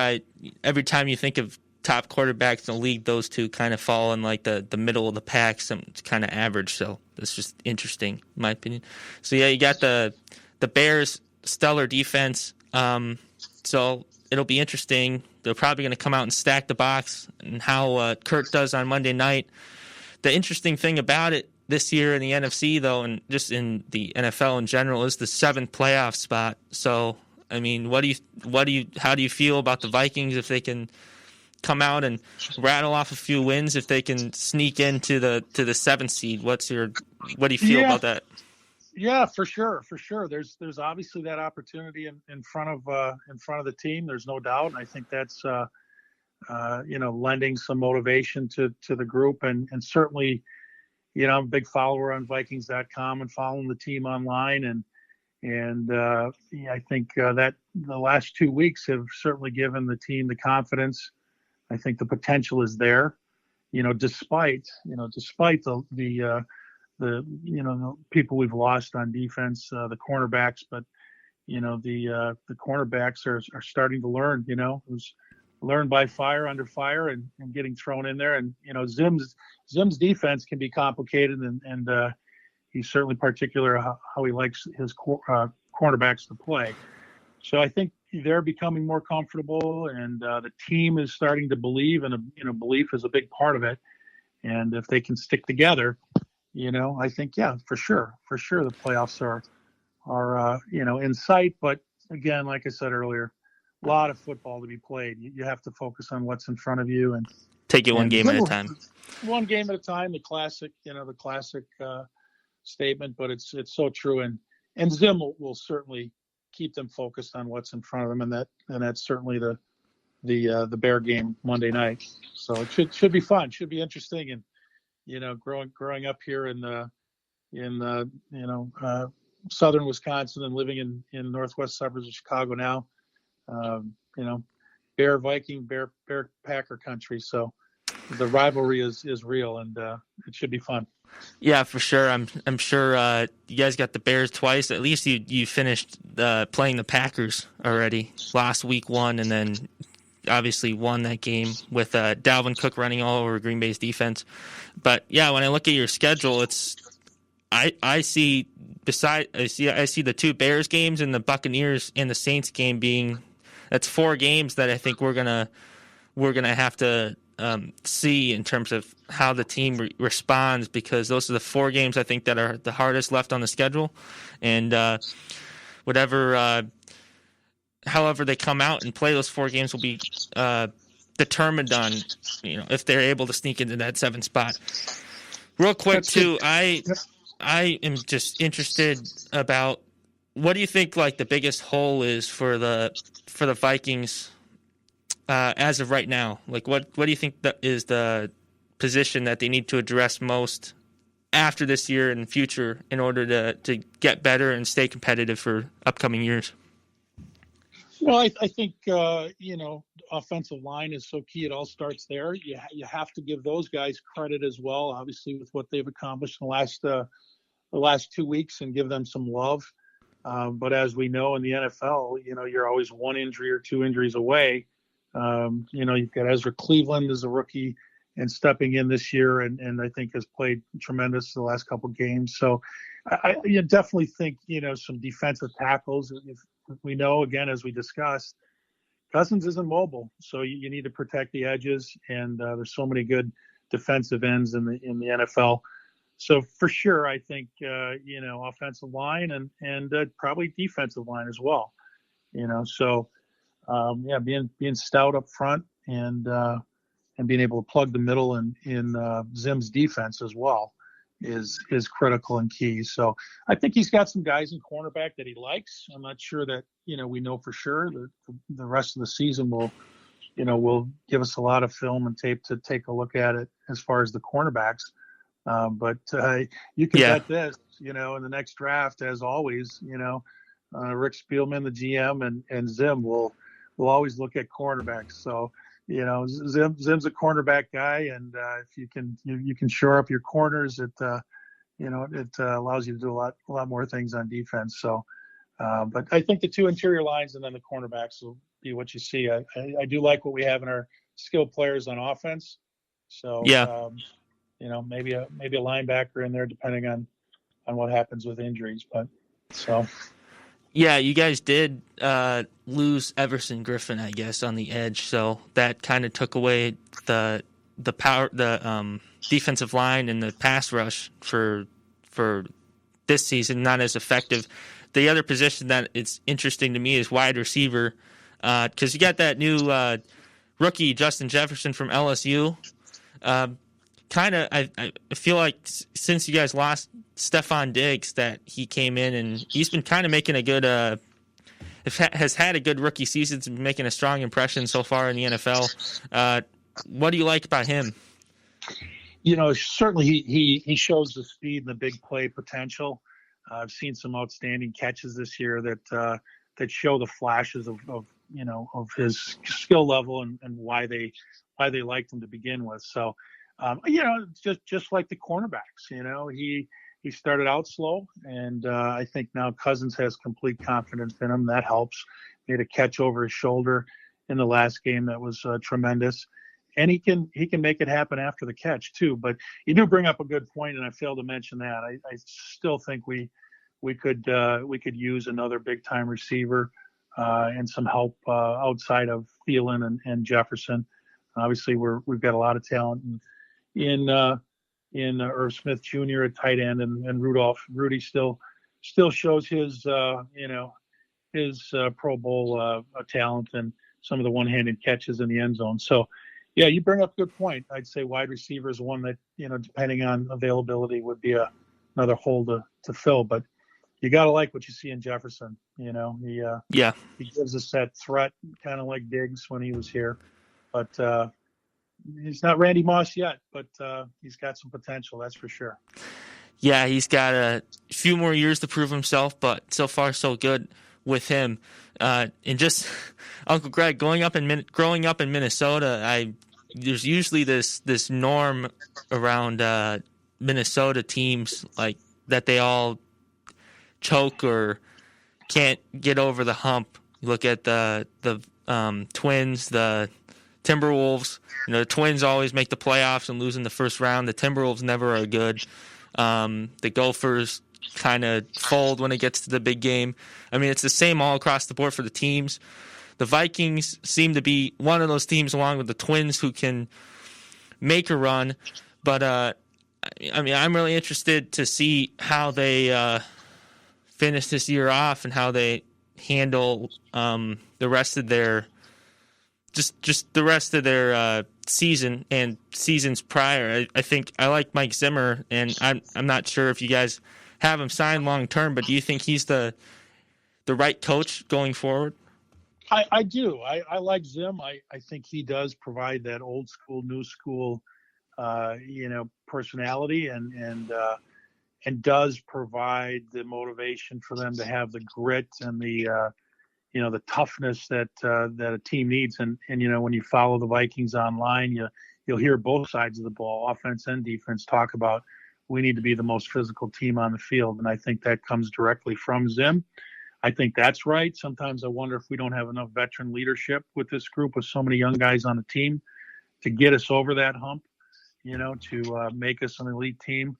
Every time you think of top quarterbacks in the league, those two kind of fall in like the middle of the pack, some kind of average. So that's just interesting, in my opinion. So yeah, you got the Bears' stellar defense. So it'll be interesting. They're probably going to come out and stack the box, and how Kirk does on Monday night. The interesting thing about it this year in the NFC, though, and just in the NFL in general, is the 7th playoff spot. So, I mean, how do you feel about the Vikings if they can come out and rattle off a few wins, if they can sneak into the 7th seed? What do you feel about that? Yeah, for sure. There's obviously that opportunity in front of the team. There's no doubt, and I think that's lending some motivation to the group, and certainly. I'm a big follower on Vikings.com and following the team online, and I think that the last 2 weeks have certainly given the team the confidence. I think the potential is there, despite the people we've lost on defense, the cornerbacks, but the cornerbacks are starting to learn. It was learned by fire under fire and getting thrown in there. And, Zim's defense can be complicated and he's certainly particular how he likes his cornerbacks to play. So I think they're becoming more comfortable and the team is starting to believe, and, belief is a big part of it. And if they can stick together, I think, yeah, for sure the playoffs are in sight. But again, like I said earlier, a lot of football to be played. You have to focus on what's in front of you and take it one game at a time. One game at a time. The classic statement, but it's so true. And Zim will certainly keep them focused on what's in front of them, and that's certainly the Bear game Monday night. So it should be fun. Should be interesting. And growing up here in southern Wisconsin and living in northwest suburbs of Chicago now. Bear Viking, Bear Packer country. So the rivalry is real, and it should be fun. Yeah, for sure. I'm sure you guys got the Bears twice. At least you finished playing the Packers already. Lost week 1, and then obviously won that game with Dalvin Cook running all over Green Bay's defense. But yeah, when I look at your schedule, I see the 2 Bears games and the Buccaneers and the Saints game being. That's 4 games that I think we're gonna have to see in terms of how the team responds, because those are the 4 games I think that are the hardest left on the schedule, and however they come out and play those 4 games will be determined on if they're able to sneak into that 7th spot. Real quick too, I am just interested about what do you think like the biggest hole is for the Vikings as of right now? Like what do you think that is the position that they need to address most after this year and future in order to get better and stay competitive for upcoming years? Well, I think, offensive line is so key. It all starts there. You have to give those guys credit as well, obviously, with what they've accomplished in the last 2 weeks, and give them some love. But as we know in the NFL, you're always 1 injury or 2 injuries away. You've got Ezra Cleveland as a rookie and stepping in this year, and I think has played tremendous the last couple of games. So I definitely think, some defensive tackles. If we know, again, as we discussed, Cousins isn't mobile, so you need to protect the edges, and there's so many good defensive ends in the NFL. So for sure, I think offensive line and probably defensive line as well. Being stout up front and being able to plug the middle in Zim's defense as well is critical and key. So I think he's got some guys in cornerback that he likes. I'm not sure that we know for sure. The rest of the season will give us a lot of film and tape to take a look at it as far as the cornerbacks. But you can bet this, in the next draft, as always, Rick Spielman, the GM, and Zim will always look at cornerbacks. So, Zim's a cornerback guy, and if you can shore up your corners, it allows you to do a lot more things on defense. So, but I think the 2 interior lines and then the cornerbacks will be what you see. I do like what we have in our skilled players on offense. So, maybe a linebacker in there depending on what happens with injuries. But so. Yeah, you guys did lose Everson Griffin, I guess, on the edge, so that kind of took away the power, the defensive line and the pass rush for this season. Not as effective. The other position that it's interesting to me is wide receiver, because you got that new rookie Justin Jefferson from LSU. I feel like since you guys lost Stephon Diggs that he came in and he's been kind of making a good has had a good rookie season, making a strong impression so far in the NFL. What do you like about him? Certainly he shows the speed and the big play potential. I've seen some outstanding catches this year that show the flashes of his skill level and why they liked him to begin with. So just like the cornerbacks, he started out slow, and I think now Cousins has complete confidence in him. That helps. Made a catch over his shoulder in the last game that was tremendous, and he can make it happen after the catch too. But you do bring up a good point, and I failed to mention that. I still think we could use another big time receiver and some help outside of Thielen and Jefferson. Obviously, we've got a lot of talent in Irv Smith Jr. at tight end, and Rudy still shows his Pro Bowl talent and some of the one-handed catches in the end zone. So, yeah, you bring up a good point. I'd say wide receiver is one that, depending on availability, would be another hole to fill. But you got to like what you see in Jefferson. He gives us that threat, kind of like Diggs when he was here. But he's not Randy Moss yet, but he's got some potential, that's for sure. Yeah, he's got a few more years to prove himself, but so far so good with him. And just Uncle Greg, growing up in Minnesota, there's usually this norm around Minnesota teams like that they all choke or can't get over the hump. You look at the Twins, the Timberwolves. The Twins always make the playoffs and lose in the first round. The Timberwolves never are good. The Gophers kind of fold when it gets to the big game. I mean, it's the same all across the board for the teams. The Vikings seem to be one of those teams, along with the Twins, who can make a run. But I mean, I'm really interested to see how they finish this year off and how they handle the rest of their just the rest of their season and seasons prior. I think I like Mike Zimmer, and I'm not sure if you guys have him signed long term, but do you think he's the right coach going forward? I do. I like Zim. I think he does provide that old school, new school, personality and does provide the motivation for them to have the grit and the toughness that a team needs. And when you follow the Vikings online, you'll hear both sides of the ball, offense and defense, talk about we need to be the most physical team on the field. And I think that comes directly from Zim. I think that's right. Sometimes I wonder if we don't have enough veteran leadership with this group with so many young guys on the team to get us over that hump, to make us an elite team.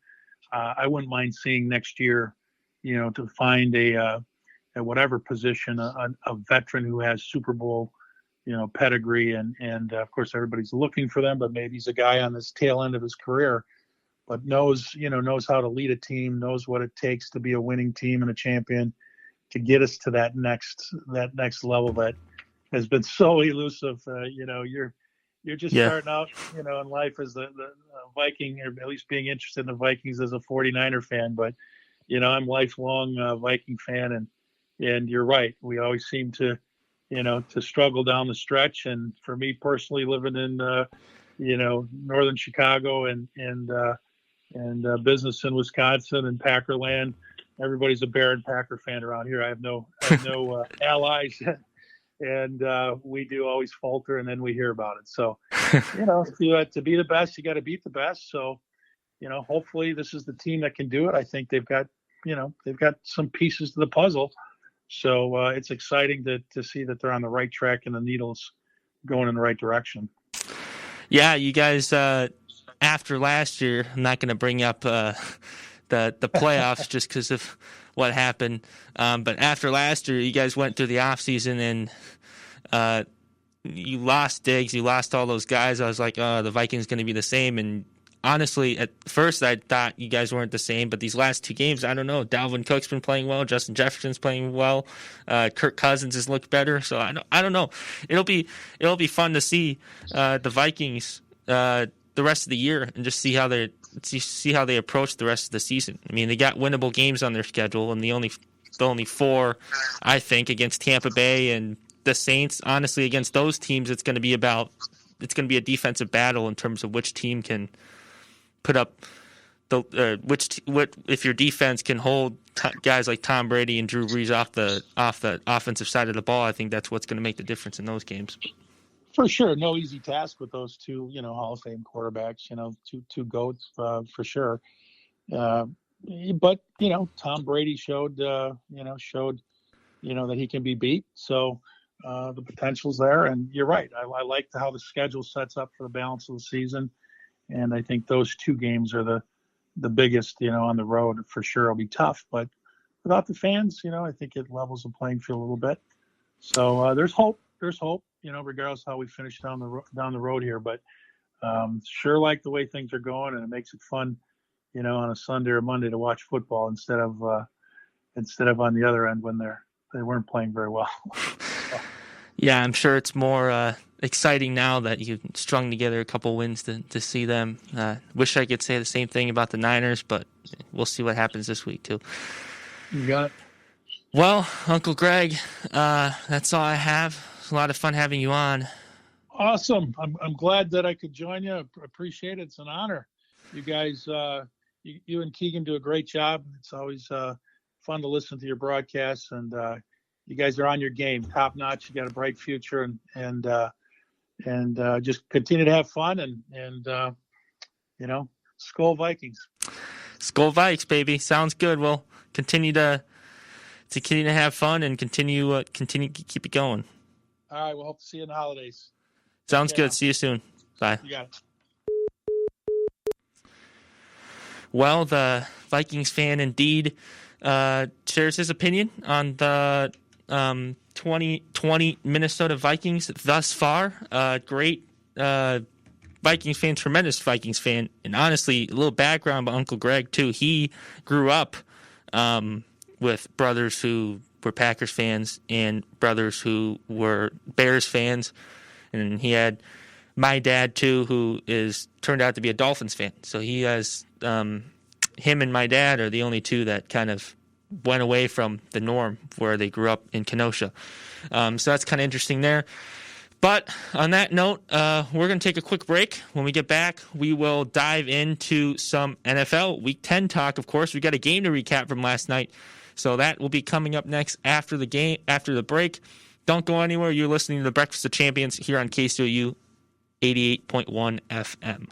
I wouldn't mind seeing next year, to find at whatever position, a veteran who has Super Bowl, pedigree. And of course, everybody's looking for them, but maybe he's a guy on this tail end of his career, but knows how to lead a team, knows what it takes to be a winning team and a champion, to get us to that next level that has been so elusive. You're just starting out, in life as the Viking, or at least being interested in the Vikings as a 49er fan. But, I'm lifelong Viking fan, and you're right. We always seem to, to struggle down the stretch. And for me personally, living in, northern Chicago and business in Wisconsin and Packerland, everybody's a Bear and Packer fan around here. I have no allies, and we do always falter, and then we hear about it. So, to be the best, you got to beat the best. So, hopefully this is the team that can do it. I think they've got some pieces to the puzzle. So it's exciting to see that they're on the right track and the needle's going in the right direction. Yeah, you guys, after last year, I'm not going to bring up the playoffs just because of what happened. But after last year, you guys went through the offseason and you lost Diggs, you lost all those guys. I was like, oh, the Vikings going to be the same. And honestly, at first I thought you guys weren't the same. But these last two games, I don't know. Dalvin Cook's been playing well. Justin Jefferson's playing well. Kirk Cousins has looked better. So I don't know. It'll be fun to see the Vikings the rest of the year and just see how they approach the rest of the season. I mean, they got winnable games on their schedule, and the only four, I think, against Tampa Bay and the Saints. Honestly, against those teams, it's going to be a defensive battle in terms of which team can put up if your defense can hold guys like Tom Brady and Drew Brees off the offensive side of the ball. I think that's what's going to make the difference in those games. For sure, no easy task with those two, Hall of Fame quarterbacks, two GOATs for sure. But Tom Brady showed that he can be beat. So the potential's there, and you're right. I like how the schedule sets up for the balance of the season, and I think those two games are the biggest. On the road for sure, it'll be tough, but without the fans, I think it levels the playing field a little bit. So there's hope. There's hope. Regardless how we finish down the road here, but sure like the way things are going, and it makes it fun, on a Sunday or Monday to watch football instead of on the other end when they weren't playing very well. Yeah, I'm sure it's more exciting now that you've strung together a couple wins to see them. Wish I could say the same thing about the Niners, but we'll see what happens this week too. You got it. Well, Uncle Greg, that's all I have. It's a lot of fun having you on. Awesome. I'm glad that I could join you. I appreciate it. It's an honor. You guys, you and Keegan do a great job. It's always fun to listen to your broadcasts, and you guys are on your game, top notch. You got a bright future, and just continue to have fun and Skol Vikings. Skol Vikes, baby. Sounds good. We'll continue to have fun and continue to keep it going. All right, we'll hope to see you in the holidays. Sounds good. See you soon. Bye. You got it. Well, the Vikings fan indeed shares his opinion on the 2020 Minnesota Vikings thus far. Great Vikings fan, tremendous Vikings fan. And honestly, a little background about Uncle Greg, too. He grew up with brothers who were Packers fans and brothers who were Bears fans. And he had my dad, too, who turned out to be a Dolphins fan. So he has him and my dad are the only two that kind of went away from the norm where they grew up in Kenosha. So that's kind of interesting there. But on that note, we're going to take a quick break. When we get back, we will dive into some NFL Week 10 talk, of course. We got a game to recap from last night. So that will be coming up next after the break. Don't go anywhere. You're listening to the Breakfast of Champions here on KCOU 88.1 FM.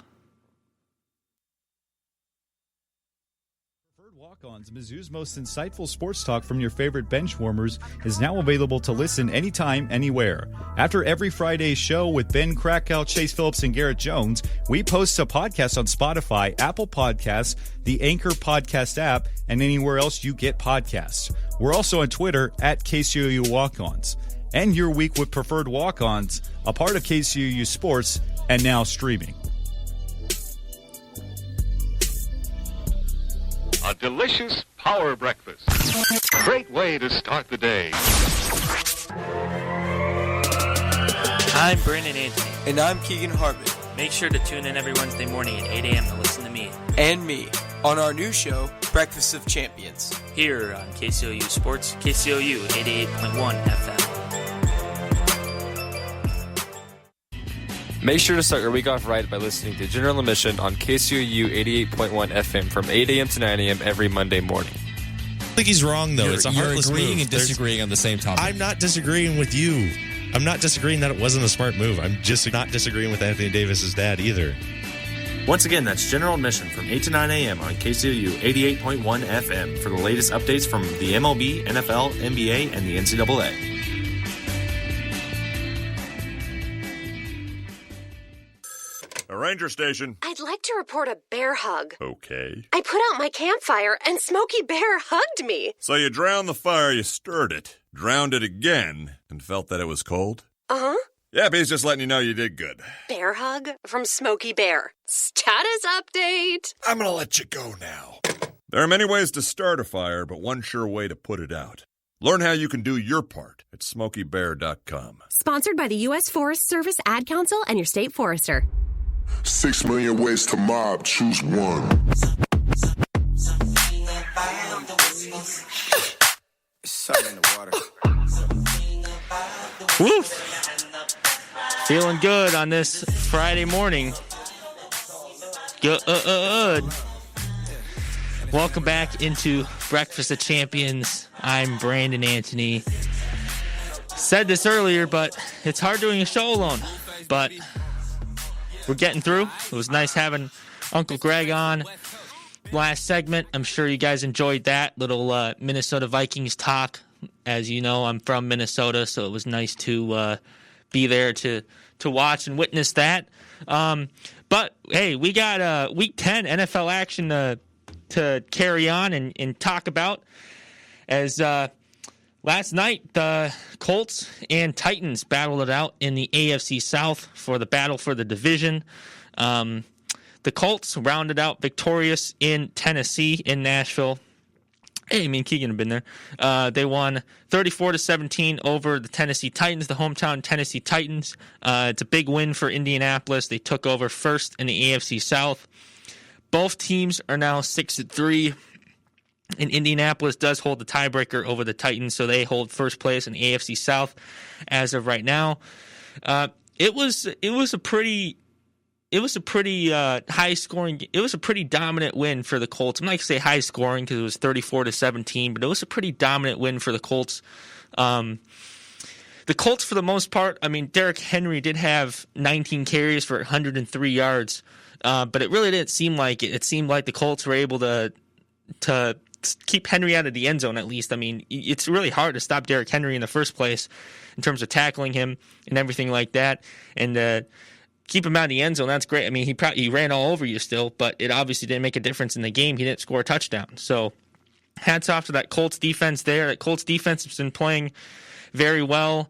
Walk-Ons, Mizzou's most insightful sports talk from your favorite bench warmers, is now available to listen anytime, anywhere. After every Friday's show with Ben Krakow, Chase Phillips, and Garrett Jones, we post a podcast on Spotify, Apple Podcasts, the Anchor Podcast app, and anywhere else you get podcasts. We're also on Twitter at KCOU Walk-Ons. End your week with Preferred Walk-Ons, a part of KCOU Sports, and now streaming. A delicious power breakfast. Great way to start the day. I'm Brandon Anthony. And I'm Keegan Hartman. Make sure to tune in every Wednesday morning at 8 a.m. to listen to me. And me on our new show, Breakfast of Champions. Here on KCOU Sports, KCOU 88.1 FM. Make sure to start your week off right by listening to General Admission on KCOU 88.1 FM from 8 a.m. to 9 a.m. every Monday morning. I think he's wrong, though. It's a heartless move. You're agreeing and disagreeing on the same topic. I'm not disagreeing with you. I'm not disagreeing that it wasn't a smart move. I'm just not disagreeing with Anthony Davis's dad either. Once again, that's General Admission from 8 to 9 a.m. on KCOU 88.1 FM for the latest updates from the MLB, NFL, NBA, and the NCAA. A ranger station. I'd like to report a bear hug. Okay. I put out my campfire and Smokey Bear hugged me. So you drowned the fire, you stirred it, drowned it again, and felt that it was cold? Uh-huh. Yep, he's just letting you know you did good. Bear hug from Smokey Bear. Status update. I'm gonna let you go now. There are many ways to start a fire, but one sure way to put it out. Learn how you can do your part at SmokeyBear.com. Sponsored by the U.S. Forest Service Ad Council and your state forester. 6 million ways to mob, choose one. Something in the water. Woo! Feeling good on this Friday morning. Good. Welcome back into Breakfast of Champions. I'm Brandon Anthony. Said this earlier, but it's hard doing a show alone. But we're getting through. It was nice having Uncle Greg on last segment. I'm sure you guys enjoyed that little Minnesota Vikings talk. As you know, I'm from Minnesota, so it was nice to be there to watch and witness that. But, hey, we got Week 10 NFL action to carry on and talk about. As last night, the Colts and Titans battled it out in the AFC South for the battle for the division. The Colts rounded out victorious in Tennessee, in Nashville. Hey, me and Keegan have been there. They won 34-17 over the Tennessee Titans, the hometown Tennessee Titans. It's a big win for Indianapolis. They took over first in the AFC South. Both teams are now 6-3. And Indianapolis does hold the tiebreaker over the Titans, so they hold first place in the AFC South as of right now. It was a pretty high scoring. It was a pretty dominant win for the Colts. I'm not going to say high scoring because it was 34-17, but it was a pretty dominant win for the Colts. The Colts, for the most part, I mean, Derrick Henry did have 19 carries for 103 yards, but it really didn't seem like it. It seemed like the Colts were able to keep Henry out of the end zone, at least. I mean, it's really hard to stop Derrick Henry in the first place in terms of tackling him and everything like that. And keep him out of the end zone, that's great. I mean, he ran all over you still, but it obviously didn't make a difference in the game. He didn't score a touchdown. So hats off to that Colts defense there. That Colts defense has been playing very well.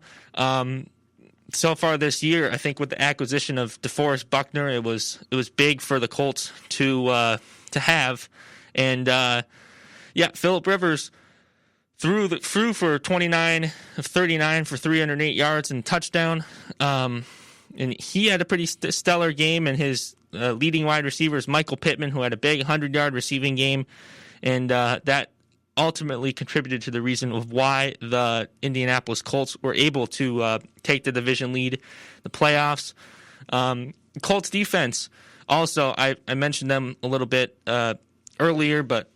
so far this year, I think with the acquisition of DeForest Buckner, it was big for the Colts to have. And Phillip Rivers threw for 29 of 39 for 308 yards and touchdown. And he had a pretty stellar game, and his leading wide receiver is Michael Pittman, who had a big 100-yard receiving game, and that ultimately contributed to the reason of why the Indianapolis Colts were able to take the division lead, the playoffs. Colts defense, also, I mentioned them a little bit earlier, but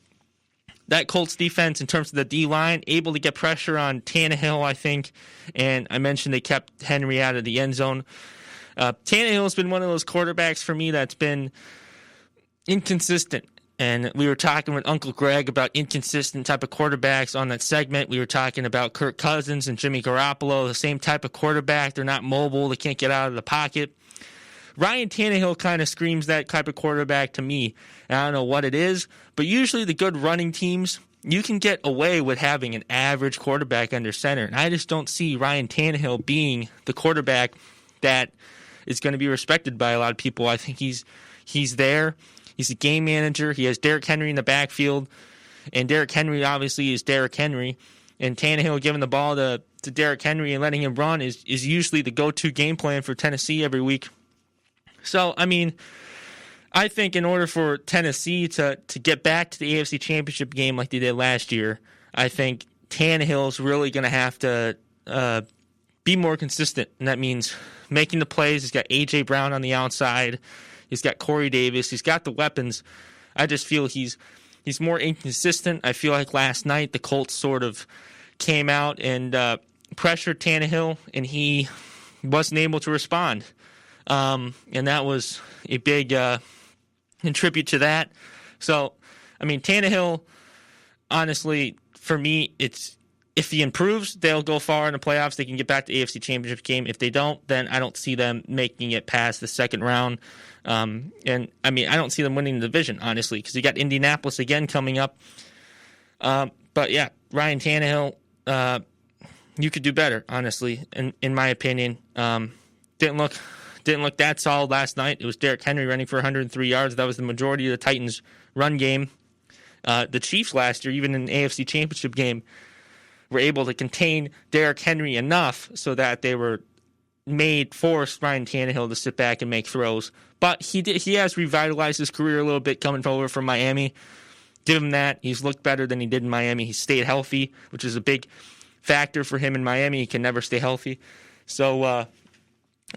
that Colts defense, in terms of the D-line, able to get pressure on Tannehill, I think, and I mentioned they kept Henry out of the end zone. Tannehill's been one of those quarterbacks for me that's been inconsistent. And we were talking with Uncle Greg about inconsistent type of quarterbacks on that segment. We were talking about Kirk Cousins and Jimmy Garoppolo, the same type of quarterback. They're not mobile. They can't get out of the pocket. Ryan Tannehill kind of screams that type of quarterback to me. And I don't know what it is, but usually the good running teams, you can get away with having an average quarterback under center. And I just don't see Ryan Tannehill being the quarterback that is going to be respected by a lot of people. I think he's there. He's a game manager. He has Derrick Henry in the backfield, and Derrick Henry obviously is Derrick Henry. And Tannehill giving the ball to Derrick Henry and letting him run is usually the go-to game plan for Tennessee every week. So, I mean, I think in order for Tennessee to get back to the AFC Championship game like they did last year, I think Tannehill's really going to have to be more consistent, and that means making the plays. He's got A.J. Brown on the outside. He's got Corey Davis. He's got the weapons. I just feel he's more inconsistent. I feel like last night the Colts sort of came out and pressured Tannehill, and he wasn't able to respond. And that was a big contribute to that. So, I mean, Tannehill, honestly, for me, it's if he improves, they'll go far in the playoffs. They can get back to the AFC Championship game. If they don't, then I don't see them making it past the second round. And, I mean, I don't see them winning the division, honestly, because you got Indianapolis again coming up. But, yeah, Ryan Tannehill, you could do better, honestly, in my opinion. Didn't look that solid last night. It was Derrick Henry running for 103 yards. That was the majority of the Titans' run game. The Chiefs last year, even in the AFC Championship game, were able to contain Derrick Henry enough so that they forced Ryan Tannehill to sit back and make throws. But he has revitalized his career a little bit coming over from Miami. Give him that. He's looked better than he did in Miami. He stayed healthy, which is a big factor for him in Miami. He can never stay healthy. So,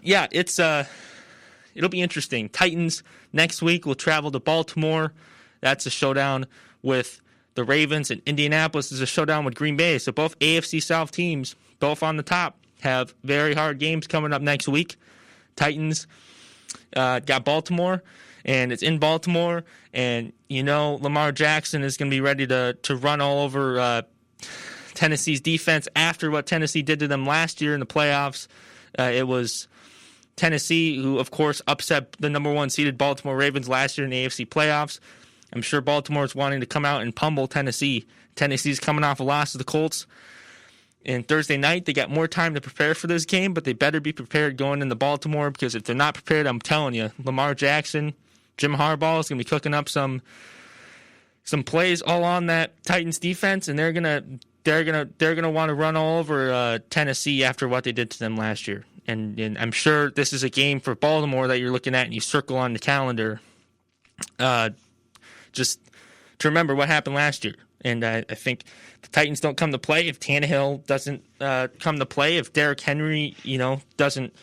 yeah, it'll be interesting. Titans next week will travel to Baltimore. That's a showdown with the Ravens, and Indianapolis is a showdown with Green Bay. So both AFC South teams, both on the top, have very hard games coming up next week. Titans got Baltimore, and it's in Baltimore, and Lamar Jackson is going to be ready to run all over Tennessee's defense after what Tennessee did to them last year in the playoffs. It was Tennessee who, of course, upset the number one seeded Baltimore Ravens last year in the AFC playoffs. I'm sure Baltimore's wanting to come out and pummel Tennessee. Tennessee's coming off a loss to the Colts. And Thursday night, they got more time to prepare for this game, but they better be prepared going into Baltimore, because if they're not prepared, I'm telling you, Lamar Jackson, Jim Harbaugh is going to be cooking up some plays all on that Titans defense, and they're gonna want to run all over Tennessee after what they did to them last year. And I'm sure this is a game for Baltimore that you're looking at and you circle on the calendar just to remember what happened last year. And I think the Titans don't come to play if Tannehill doesn't come to play. If Derrick Henry, doesn't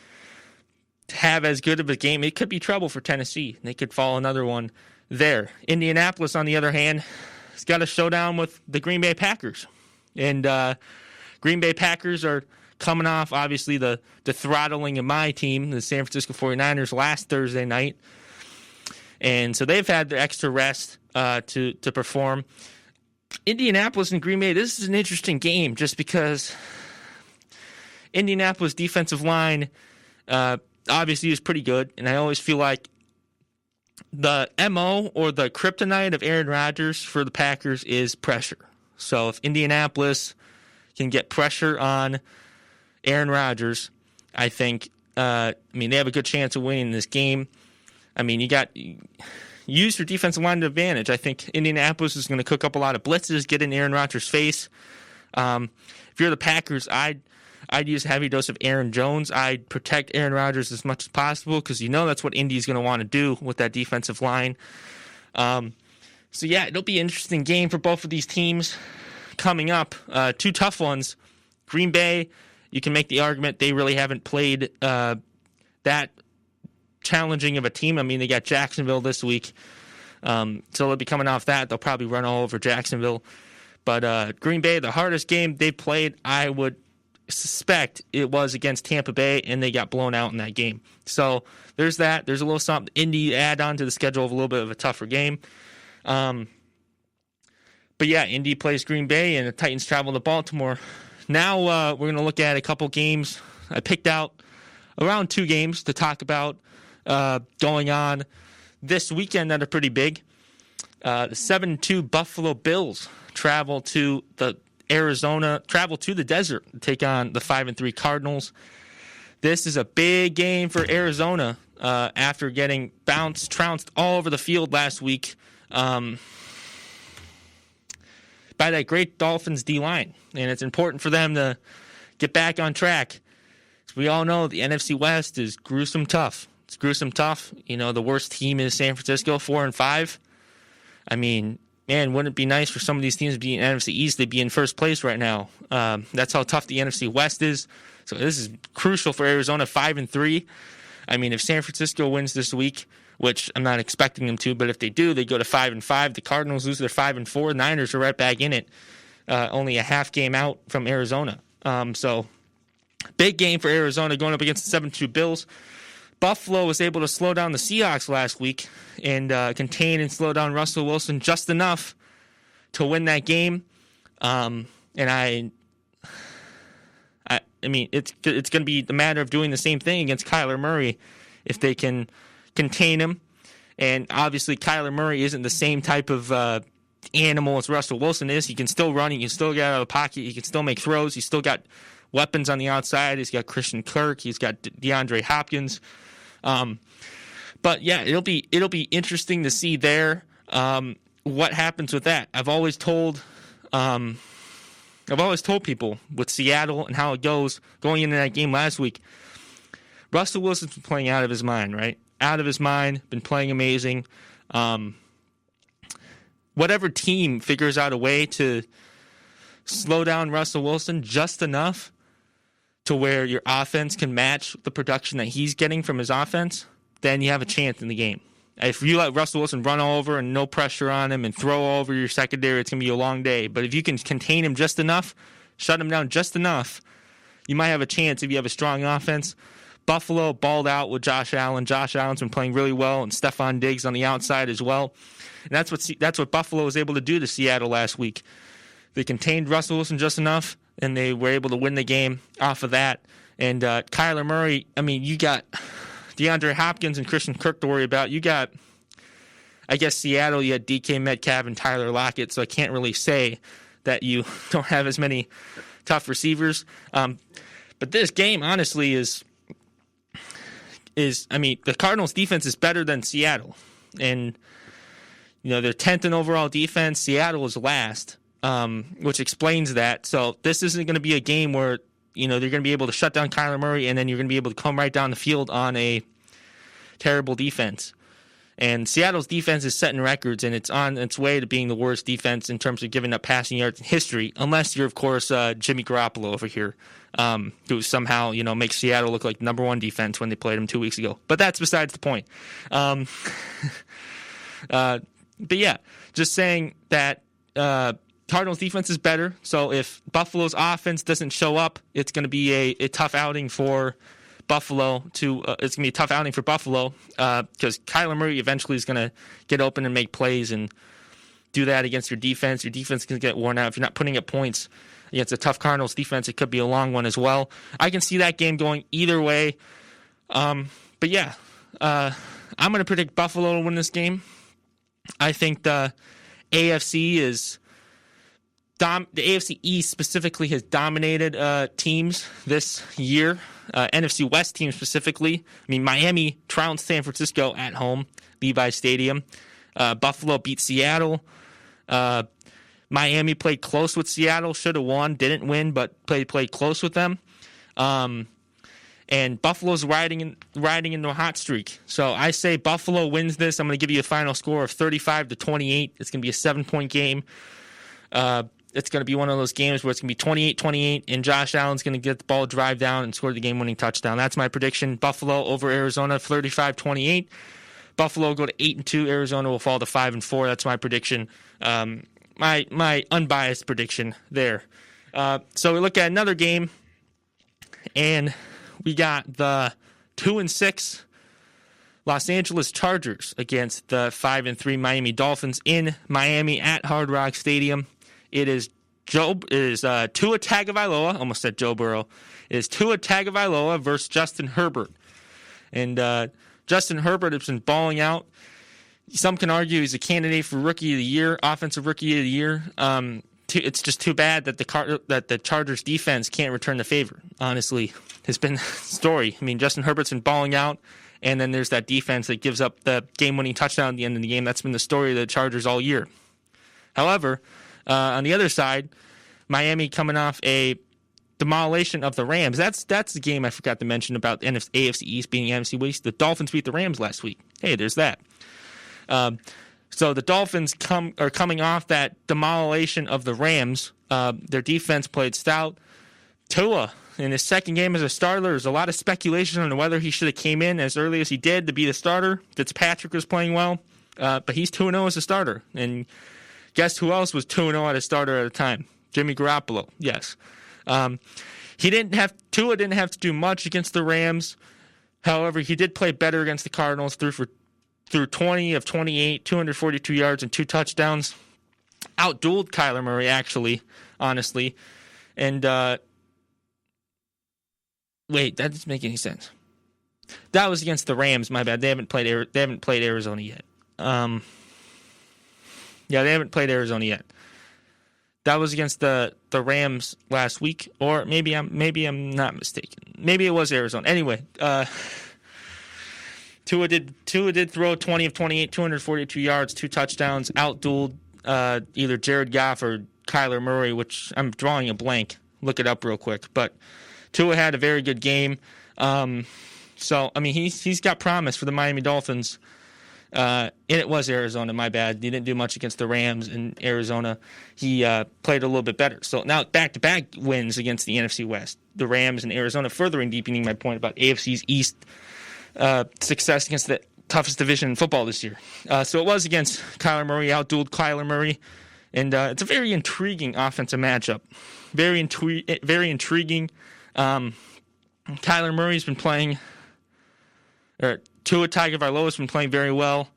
have as good of a game, it could be trouble for Tennessee. They could fall another one there. Indianapolis, on the other hand, has got a showdown with the Green Bay Packers. And Green Bay Packers are coming off, obviously, the throttling of my team, the San Francisco 49ers, last Thursday night. And so they've had the extra rest to perform. Indianapolis and Green Bay, this is an interesting game just because Indianapolis' defensive line obviously is pretty good, and I always feel like the MO or the kryptonite of Aaron Rodgers for the Packers is pressure. So if Indianapolis can get pressure on Aaron Rodgers, I think, they have a good chance of winning this game. Use your defensive line to advantage. I think Indianapolis is going to cook up a lot of blitzes, get in Aaron Rodgers' face. If you're the Packers, I'd use a heavy dose of Aaron Jones. I'd protect Aaron Rodgers as much as possible because that's what Indy's going to want to do with that defensive line. It'll be an interesting game for both of these teams coming up. Two tough ones. Green Bay, you can make the argument they really haven't played that challenging of a team. They got Jacksonville this week, so they'll be coming off that. They'll probably run all over Jacksonville. But Green Bay, the hardest game they played, I would suspect it was against Tampa Bay, and they got blown out in that game. So there's that. There's a little something. Indy add on to the schedule of a little bit of a tougher game. Indy plays Green Bay, and the Titans travel to Baltimore. Now we're going to look at a couple games. I picked out around 2 games to talk about going on this weekend that are pretty big. The 7-2 Buffalo Bills travel to the desert to take on the 5-3 Cardinals. This is a big game for Arizona after getting trounced all over the field last week by that great Dolphins D-line. And it's important for them to get back on track. As we all know, the NFC West is gruesome tough. It's gruesome tough. The worst team is San Francisco, 4-5. Man, wouldn't it be nice for some of these teams to be in NFC East? They'd be in first place right now. That's how tough the NFC West is. So this is crucial for Arizona, 5-3. If San Francisco wins this week, which I'm not expecting them to, but if they do, they go to 5-5. The Cardinals lose their 5-4. Niners are right back in it, only a half game out from Arizona. So big game for Arizona going up against the 7-2 Bills. Buffalo was able to slow down the Seahawks last week and contain and slow down Russell Wilson just enough to win that game. It's going to be a matter of doing the same thing against Kyler Murray if they can contain him. And obviously Kyler Murray isn't the same type of animal as Russell Wilson is. He can still run. He can still get out of the pocket. He can still make throws. He's still got weapons on the outside. He's got Christian Kirk. He's got DeAndre Hopkins. It'll be interesting to see there what happens with that. I've always told people with Seattle and how it goes going into that game last week. Russell Wilson's been playing out of his mind, right? Out of his mind, been playing amazing. Whatever team figures out a way to slow down Russell Wilson just enough to where your offense can match the production that he's getting from his offense, then you have a chance in the game. If you let Russell Wilson run over and no pressure on him and throw all over your secondary, it's going to be a long day. But if you can contain him just enough, shut him down just enough, you might have a chance if you have a strong offense. Buffalo balled out with Josh Allen. Josh Allen's been playing really well, and Stephon Diggs on the outside as well. And that's what Buffalo was able to do to Seattle last week. They contained Russell Wilson just enough, and they were able to win the game off of that. And Kyler Murray, you got DeAndre Hopkins and Christian Kirk to worry about. You got, I guess, Seattle, you had DK Metcalf and Tyler Lockett, so I can't really say that you don't have as many tough receivers. But this game, honestly, is the Cardinals' defense is better than Seattle. And, they're 10th in overall defense. Seattle is last. Which explains that. So this isn't going to be a game where, they're going to be able to shut down Kyler Murray and then you're going to be able to come right down the field on a terrible defense. And Seattle's defense is setting records, and it's on its way to being the worst defense in terms of giving up passing yards in history, unless you're, of course, Jimmy Garoppolo over here, who somehow, makes Seattle look like number one defense when they played him 2 weeks ago. But that's besides the point. Just saying that Cardinals defense is better, so if Buffalo's offense doesn't show up, it's going to be a tough outing for Buffalo. It's going to be a tough outing for Buffalo because Kyler Murray eventually is going to get open and make plays and do that against your defense. Your defense is going to get worn out if you're not putting up points against a tough Cardinals defense. It could be a long one as well. I can see that game going either way. I'm going to predict Buffalo to win this game. I think the AFC is AFC East specifically has dominated teams this year. NFC West teams specifically. I mean, Miami trounced San Francisco at home, Levi Stadium. Buffalo beat Seattle. Miami played close with Seattle, should have won, didn't win, but played close with them. And Buffalo's riding into a hot streak. So I say Buffalo wins this. I'm going to give you a final score of 35-28. It's going to be a 7-point game. It's going to be one of those games where it's going to be 28-28, and Josh Allen's going to get the ball, drive down, and score the game-winning touchdown. That's my prediction. Buffalo over Arizona, 35-28. Buffalo will go to 8-2. Arizona will fall to 5-4. That's my prediction. My unbiased prediction there. So we look at another game, and we got the 2-6 Los Angeles Chargers against the 5-3 Miami Dolphins in Miami at Hard Rock Stadium. It is Tua Tagovailoa, almost said Joe Burrow. It is Tua Tagovailoa versus Justin Herbert. And Justin Herbert has been balling out. Some can argue he's a candidate for Rookie of the Year, Offensive Rookie of the Year. It's just too bad that the Chargers defense can't return the favor. Honestly, has been the story. I mean, Justin Herbert's been balling out, and then there's that defense that gives up the game-winning touchdown at the end of the game. That's been the story of the Chargers all year. However, on the other side, Miami coming off a demolition of the Rams. That's the game I forgot to mention about AFC East beating NFC West. The Dolphins beat the Rams last week. Hey, there's that. So the Dolphins are coming off that demolition of the Rams. Their defense played stout. Tua, in his second game as a starter, there's a lot of speculation on whether he should have came in as early as he did to be the starter. Fitzpatrick was playing well, but he's 2-0 as a starter. And guess who else was 2-0 at a starter at a time? Jimmy Garoppolo, yes. Tua didn't have to do much against the Rams. However, he did play better against the Cardinals, through 20 of 28, 242 yards and 2 touchdowns. Outdueled Kyler Murray, actually, honestly. And, wait, that doesn't make any sense. That was against the Rams, my bad. They haven't played Arizona yet. Yeah, they haven't played Arizona yet. That was against the Rams last week, or maybe I'm not mistaken. Maybe it was Arizona. Anyway, Tua did throw 20 of 28, 242 yards, 2 touchdowns, outdueled either Jared Goff or Kyler Murray, which I'm drawing a blank. Look it up real quick. But Tua had a very good game. So, I mean, he's got promise for the Miami Dolphins. And it was Arizona, my bad. He didn't do much against the Rams in Arizona. He played a little bit better. So now back-to-back wins against the NFC West. The Rams and Arizona, furthering deepening my point about AFC's East success against the toughest division in football this year. So it was against Kyler Murray, outdueled Kyler Murray. And it's a very intriguing offensive matchup. Very intriguing. Kyler Murray's been playing, or Tua Tagovailoa has been playing very well.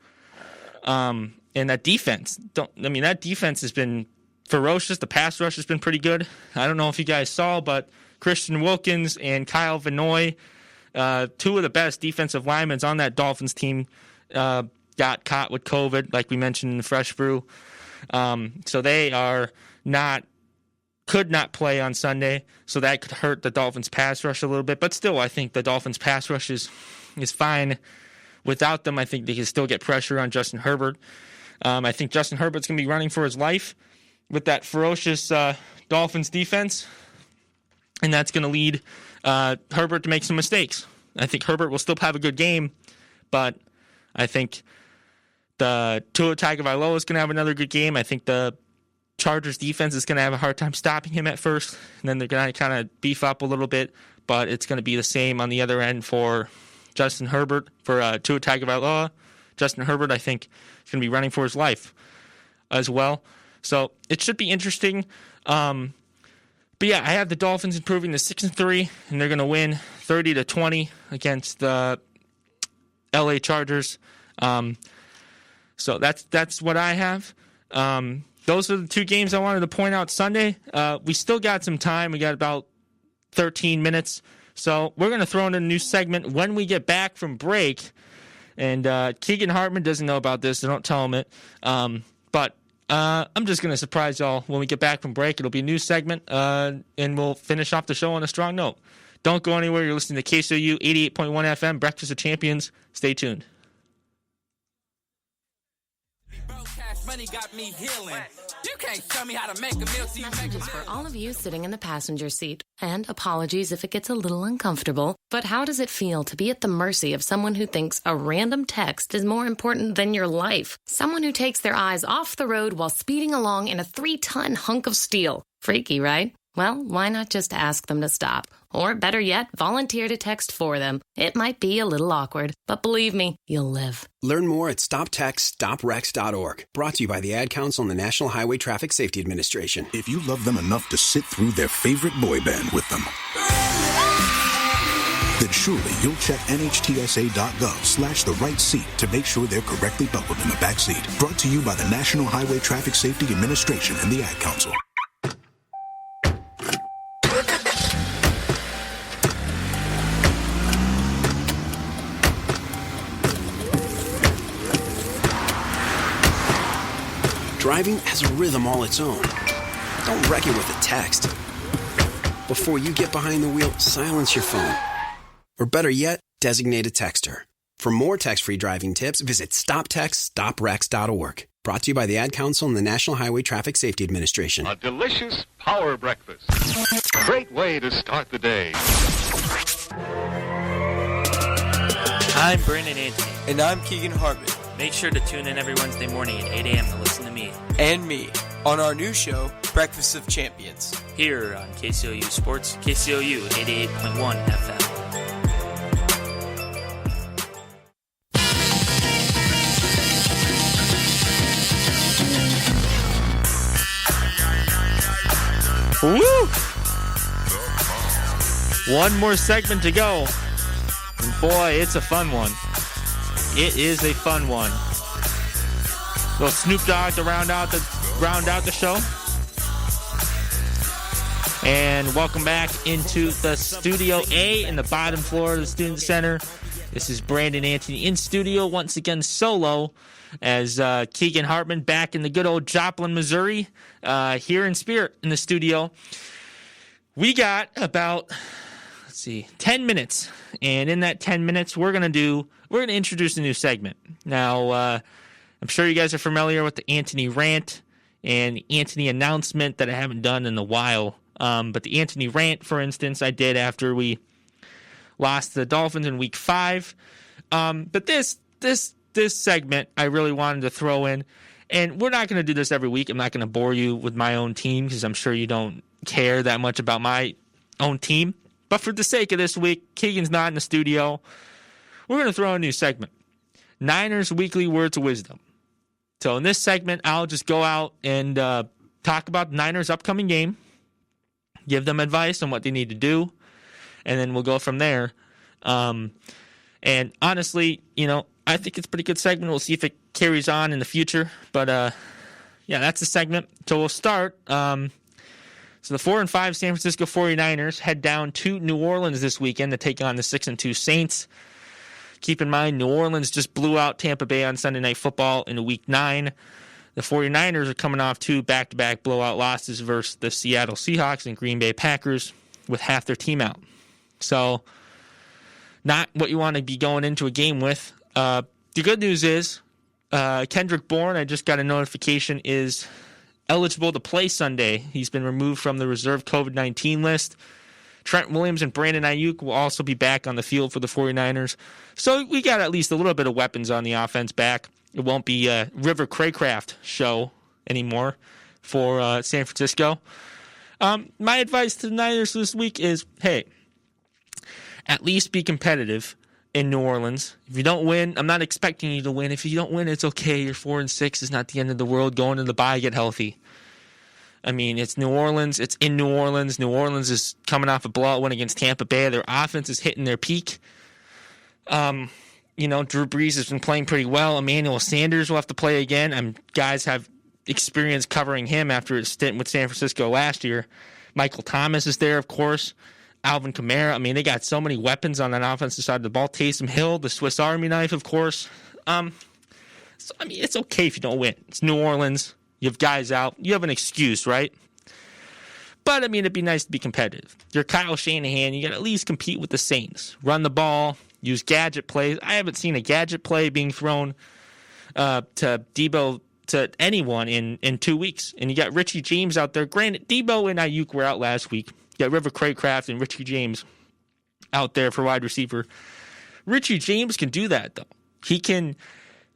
And that defense, that defense has been ferocious. The pass rush has been pretty good. I don't know if you guys saw, but Christian Wilkins and Kyle Van Noy, 2 of the best defensive linemen on that Dolphins team, got caught with COVID, like we mentioned in the Fresh Brew. So they could not play on Sunday, so that could hurt the Dolphins' pass rush a little bit. But still, I think the Dolphins' pass rush is fine. Without them, I think they can still get pressure on Justin Herbert. I think Justin Herbert's going to be running for his life with that ferocious Dolphins defense, and that's going to lead Herbert to make some mistakes. I think Herbert will still have a good game, but I think the Tua Tagovailoa is going to have another good game. I think the Chargers defense is going to have a hard time stopping him at first, and then they're going to kind of beef up a little bit, but it's going to be the same on the other end for Justin Herbert, for Tua Tagovailoa. Justin Herbert, I think, is going to be running for his life as well. So it should be interesting. But yeah, I have the Dolphins improving to 6-3, and they're going to win 30-20 against the LA Chargers. So that's what I have. Those are the 2 games I wanted to point out Sunday. We still got some time. We got about 13 minutes. So we're going to throw in a new segment when we get back from break. And Keegan Hartman doesn't know about this, so don't tell him it. But I'm just going to surprise y'all when we get back from break. It'll be a news segment, and we'll finish off the show on a strong note. Don't go anywhere. You're listening to KCOU 88.1 FM, Breakfast of Champions. Stay tuned. Money got me healing. You can't show me how to make a meal. Messages for all of you sitting in the passenger seat. And apologies if it gets a little uncomfortable. But how does it feel to be at the mercy of someone who thinks a random text is more important than your life? Someone who takes their eyes off the road while speeding along in a 3-ton hunk of steel. Freaky, right? Well, why not just ask them to stop? Or better yet, volunteer to text for them. It might be a little awkward, but believe me, you'll live. Learn more at stoptextstoprex.org. Brought to you by the Ad Council and the National Highway Traffic Safety Administration. If you love them enough to sit through their favorite boy band with them, then surely you'll check nhtsa.gov/the right seat to make sure they're correctly buckled in the back seat. Brought to you by the National Highway Traffic Safety Administration and the Ad Council. Driving has a rhythm all its own. Don't wreck it with a text. Before you get behind the wheel, silence your phone. Or better yet, designate a texter. For more text-free driving tips, visit stoptextstoprex.org. Brought to you by the Ad Council and the National Highway Traffic Safety Administration. A delicious power breakfast. Great way to start the day. I'm Brandon Anthony. And I'm Keegan Hartman. Make sure to tune in every Wednesday morning at 8 a.m. to listen to me. And me on our new show, Breakfast of Champions. Here on KCOU Sports, KCOU 88.1 FM. Woo! One more segment to go. And boy, it's a fun one. It is a fun one. Little Snoop Dogg to round out the show. And welcome back into the Studio A in the bottom floor of the Student Center. This is Brandon Anthony in studio once again solo as Keegan Hartman back in the good old Joplin, Missouri, here in spirit in the studio. We got about 10 minutes, and in that 10 minutes we're going to introduce a new segment. Now, I'm sure you guys are familiar with the Anthony rant and the Anthony announcement that I haven't done in a while. But the Anthony rant, for instance, I did after we lost the Dolphins in Week 5. But this segment I really wanted to throw in, and we're not going to do this every week. I'm not going to bore you with my own team because I'm sure you don't care that much about my own team. But for the sake of this week, Keegan's not in the studio. We're going to throw a new segment. Niners Weekly Words of Wisdom. So in this segment, I'll just go out and talk about the Niners' upcoming game, give them advice on what they need to do, and then we'll go from there. And honestly, I think it's a pretty good segment. We'll see if it carries on in the future. But, yeah, that's the segment. So we'll start. So the 4-5 San Francisco 49ers head down to New Orleans this weekend to take on the 6-2 Saints. Keep in mind, New Orleans just blew out Tampa Bay on Sunday Night Football in Week 9. The 49ers are coming off 2 back-to-back blowout losses versus the Seattle Seahawks and Green Bay Packers with half their team out. So not what you want to be going into a game with. The good news is Kendrick Bourne, I just got a notification, is eligible to play Sunday. He's been removed from the reserve COVID-19 list. Trent Williams and Brandon Ayuk will also be back on the field for the 49ers. So we got at least a little bit of weapons on the offense back. It won't be a River Craycraft show anymore for San Francisco. My advice to the Niners this week is, hey, at least be competitive in New Orleans. If you don't win, I'm not expecting you to win. If you don't win, it's okay. You're 4-6. It's not the end of the world. Go into the bye, get healthy. I mean, it's New Orleans. It's in New Orleans. New Orleans is coming off a blowout win against Tampa Bay. Their offense is hitting their peak. Drew Brees has been playing pretty well. Emmanuel Sanders will have to play again. Guys have experience covering him after his stint with San Francisco last year. Michael Thomas is there, of course. Alvin Kamara. I mean, they got so many weapons on that offensive side of the ball. Taysom Hill, the Swiss Army knife, of course. It's okay if you don't win. It's New Orleans. You have guys out. You have an excuse, right? But, I mean, it'd be nice to be competitive. You're Kyle Shanahan. You got to at least compete with the Saints. Run the ball. Use gadget plays. I haven't seen a gadget play being thrown to Debo, to anyone in 2 weeks. And you got Richie James out there. Granted, Debo and Ayuk were out last week. You got River Craycraft and Richie James out there for wide receiver. Richie James can do that, though. He can...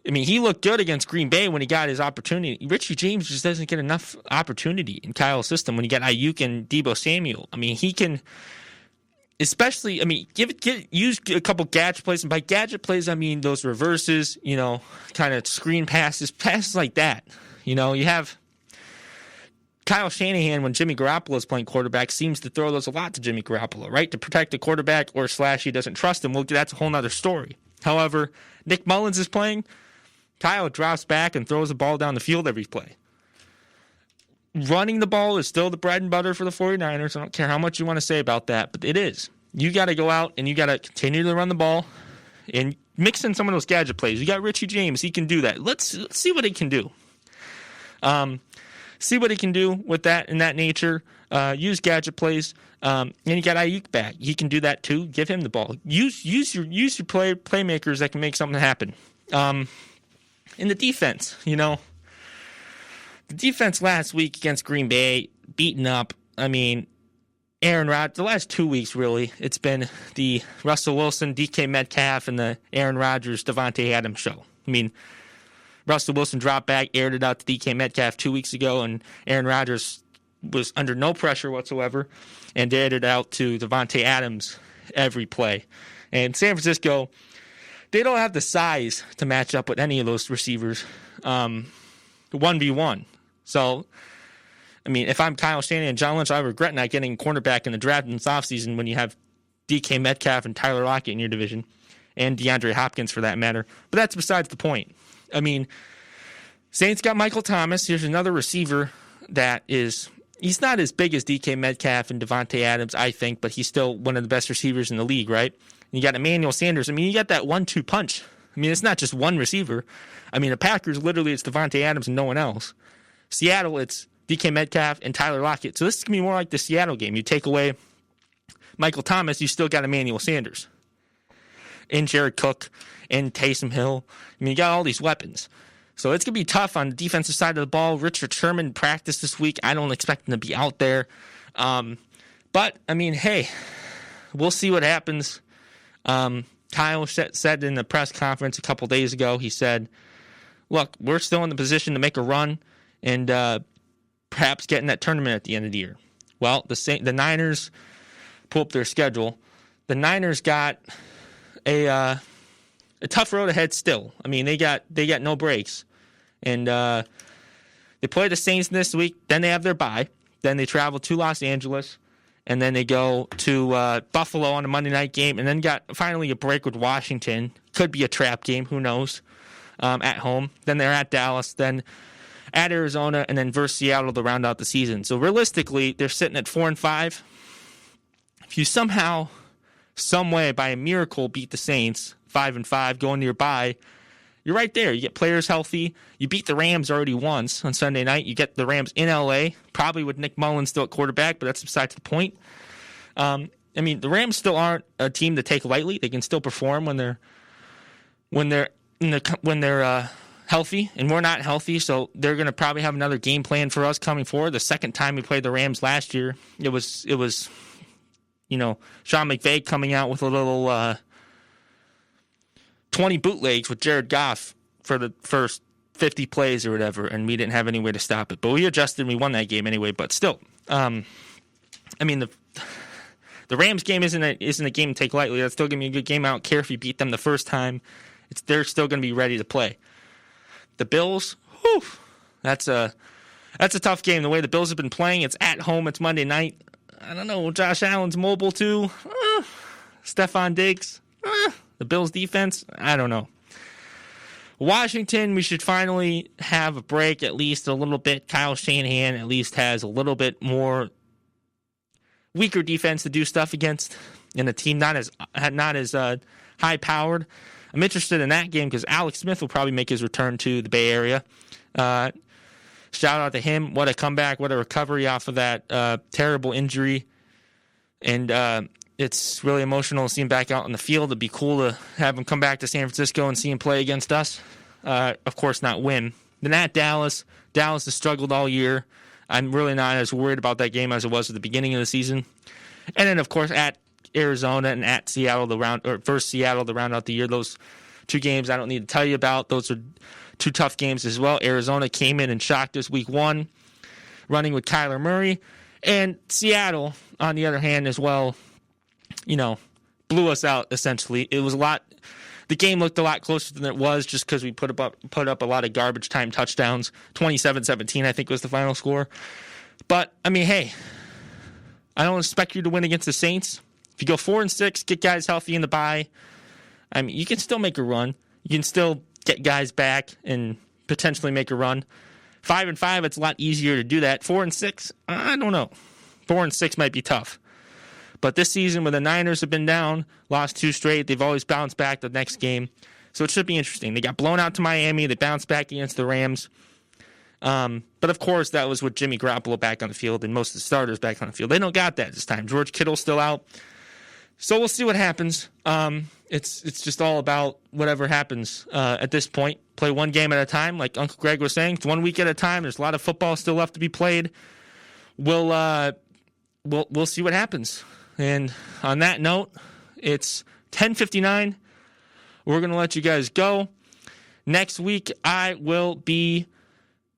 I mean, he looked good against Green Bay when he got his opportunity. Richie James just doesn't get enough opportunity in Kyle's system when you got Ayuk and Debo Samuel. I mean, he can, especially, I mean, use a couple gadget plays. And by gadget plays, I mean those reverses, kind of screen passes like that. You have Kyle Shanahan, when Jimmy Garoppolo is playing quarterback, seems to throw those a lot to Jimmy Garoppolo, right? To protect the quarterback or / he doesn't trust him. Well, that's a whole nother story. However, Nick Mullins is playing. Kyle drops back and throws the ball down the field every play. Running the ball is still the bread and butter for the 49ers. I don't care how much you want to say about that, but it is. You got to go out and you got to continue to run the ball and mix in some of those gadget plays. You got Richie James. He can do that. Let's see what he can do. See what he can do with that in that nature. Use gadget plays. And you got Ayuk back. He can do that too. Give him the ball. Use your playmakers that can make something happen. In the defense, the defense last week against Green Bay, beaten up. I mean, Aaron Rodgers, the last 2 weeks, really, it's been the Russell Wilson, DK Metcalf, and the Aaron Rodgers, Devontae Adams show. I mean, Russell Wilson dropped back, aired it out to DK Metcalf 2 weeks ago, and Aaron Rodgers was under no pressure whatsoever and aired it out to Devontae Adams every play. And San Francisco, they don't have the size to match up with any of those receivers 1v1. So, I mean, if I'm Kyle Shanahan and John Lynch, I regret not getting cornerback in the draft in this offseason when you have DK Metcalf and Tyler Lockett in your division, and DeAndre Hopkins for that matter. But that's besides the point. I mean, Saints got Michael Thomas. Here's another receiver that is... He's not as big as DK Metcalf and Devontae Adams, I think, but he's still one of the best receivers in the league, right? You got Emmanuel Sanders. I mean, you got that 1-2 punch. I mean, it's not just one receiver. I mean, the Packers, literally, it's Devontae Adams and no one else. Seattle, it's DK Metcalf and Tyler Lockett. So this is going to be more like the Seattle game. You take away Michael Thomas, you still got Emmanuel Sanders. And Jared Cook and Taysom Hill. I mean, you got all these weapons. So it's going to be tough on the defensive side of the ball. Richard Sherman practiced this week. I don't expect him to be out there. But, I mean, hey, we'll see what happens. Kyle said in the press conference a couple days ago, he said, look, we're still in the position to make a run and perhaps get in that tournament at the end of the year. Well, the Niners pull up their schedule. The Niners got a tough road ahead still. I mean, they got no breaks. And they play the Saints this week. Then they have their bye. Then they travel to Los Angeles. And then they go to Buffalo on a Monday night game. And then got finally a break with Washington. Could be a trap game. Who knows? At home. Then they're at Dallas. Then at Arizona. And then versus Seattle to round out the season. So realistically, they're sitting at 4-5. If you somehow, some way, by a miracle, beat the Saints 5-5, going to your bye, you're right there. You get players healthy. You beat the Rams already once on Sunday night. You get the Rams in L.A., probably with Nick Mullins still at quarterback, but that's besides the point. I mean, the Rams still aren't a team to take lightly. They can still perform when they're healthy, and we're not healthy, so they're going to probably have another game plan for us coming forward. The second time we played the Rams last year, it was Sean McVay coming out with a little 20 bootlegs with Jared Goff for the first 50 plays or whatever, and we didn't have any way to stop it. But we adjusted and we won that game anyway. But still, I mean, the Rams game isn't a game to take lightly. That's still going to be a good game. I don't care if you beat them the first time. They're still going to be ready to play. The Bills, that's a tough game. The way the Bills have been playing, it's at home. It's Monday night. I don't know. Josh Allen's mobile too. Stephon Diggs. The Bills' defense, I don't know. Washington, we should finally have a break at least a little bit. Kyle Shanahan at least has a little bit more weaker defense to do stuff against, and a team not as high-powered. I'm interested in that game because Alex Smith will probably make his return to the Bay Area. shout out to him. What a comeback, what a recovery off of that terrible injury. And it's really emotional to see him back out on the field. It'd be cool to have him come back to San Francisco and see him play against us. Of course, not win. Then at Dallas has struggled all year. I'm really not as worried about that game as it was at the beginning of the season. And then, of course, at Arizona and at Seattle, versus Seattle to round out the year. Those two games I don't need to tell you about. Those are two tough games as well. Arizona came in and shocked us week 1, running with Kyler Murray. And Seattle, on the other hand, as well, blew us out, essentially. It was the game looked a lot closer than it was just because we put up a lot of garbage time touchdowns. 27-17, I think, was the final score. But, hey, I don't expect you to win against the Saints. If you go 4-6, get guys healthy in the bye, you can still make a run. You can still get guys back and potentially make a run. 5-5, it's a lot easier to do that. 4-6, I don't know. 4-6 might be tough. But this season, when the Niners have been down, lost 2 straight, they've always bounced back the next game. So it should be interesting. They got blown out to Miami. They bounced back against the Rams. But, of course, that was with Jimmy Garoppolo back on the field and most of the starters back on the field. They don't got that this time. George Kittle's still out. So we'll see what happens. It's just all about whatever happens at this point. Play one game at a time, like Uncle Greg was saying. It's 1 week at a time. There's a lot of football still left to be played. We'll see what happens. And on that note, it's 10:59. We're going to let you guys go. Next week, I will be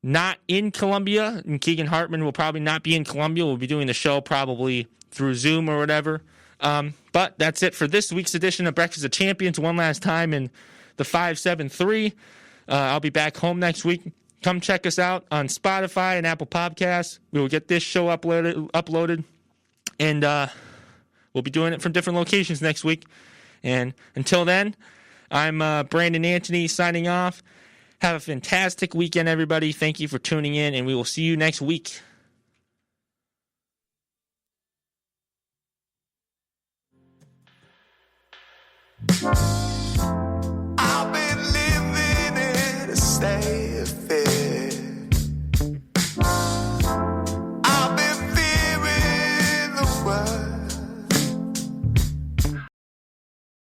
not in Columbia, and Keegan Hartman will probably not be in Columbia. We'll be doing the show probably through Zoom or whatever. But that's it for this week's edition of Breakfast of Champions. One last time in the 573. I'll be back home next week. Come check us out on Spotify and Apple Podcasts. We will get this show uploaded. And we'll be doing it from different locations next week. And until then, I'm Brandon Anthony signing off. Have a fantastic weekend, everybody. Thank you for tuning in, and we will see you next week. Bye.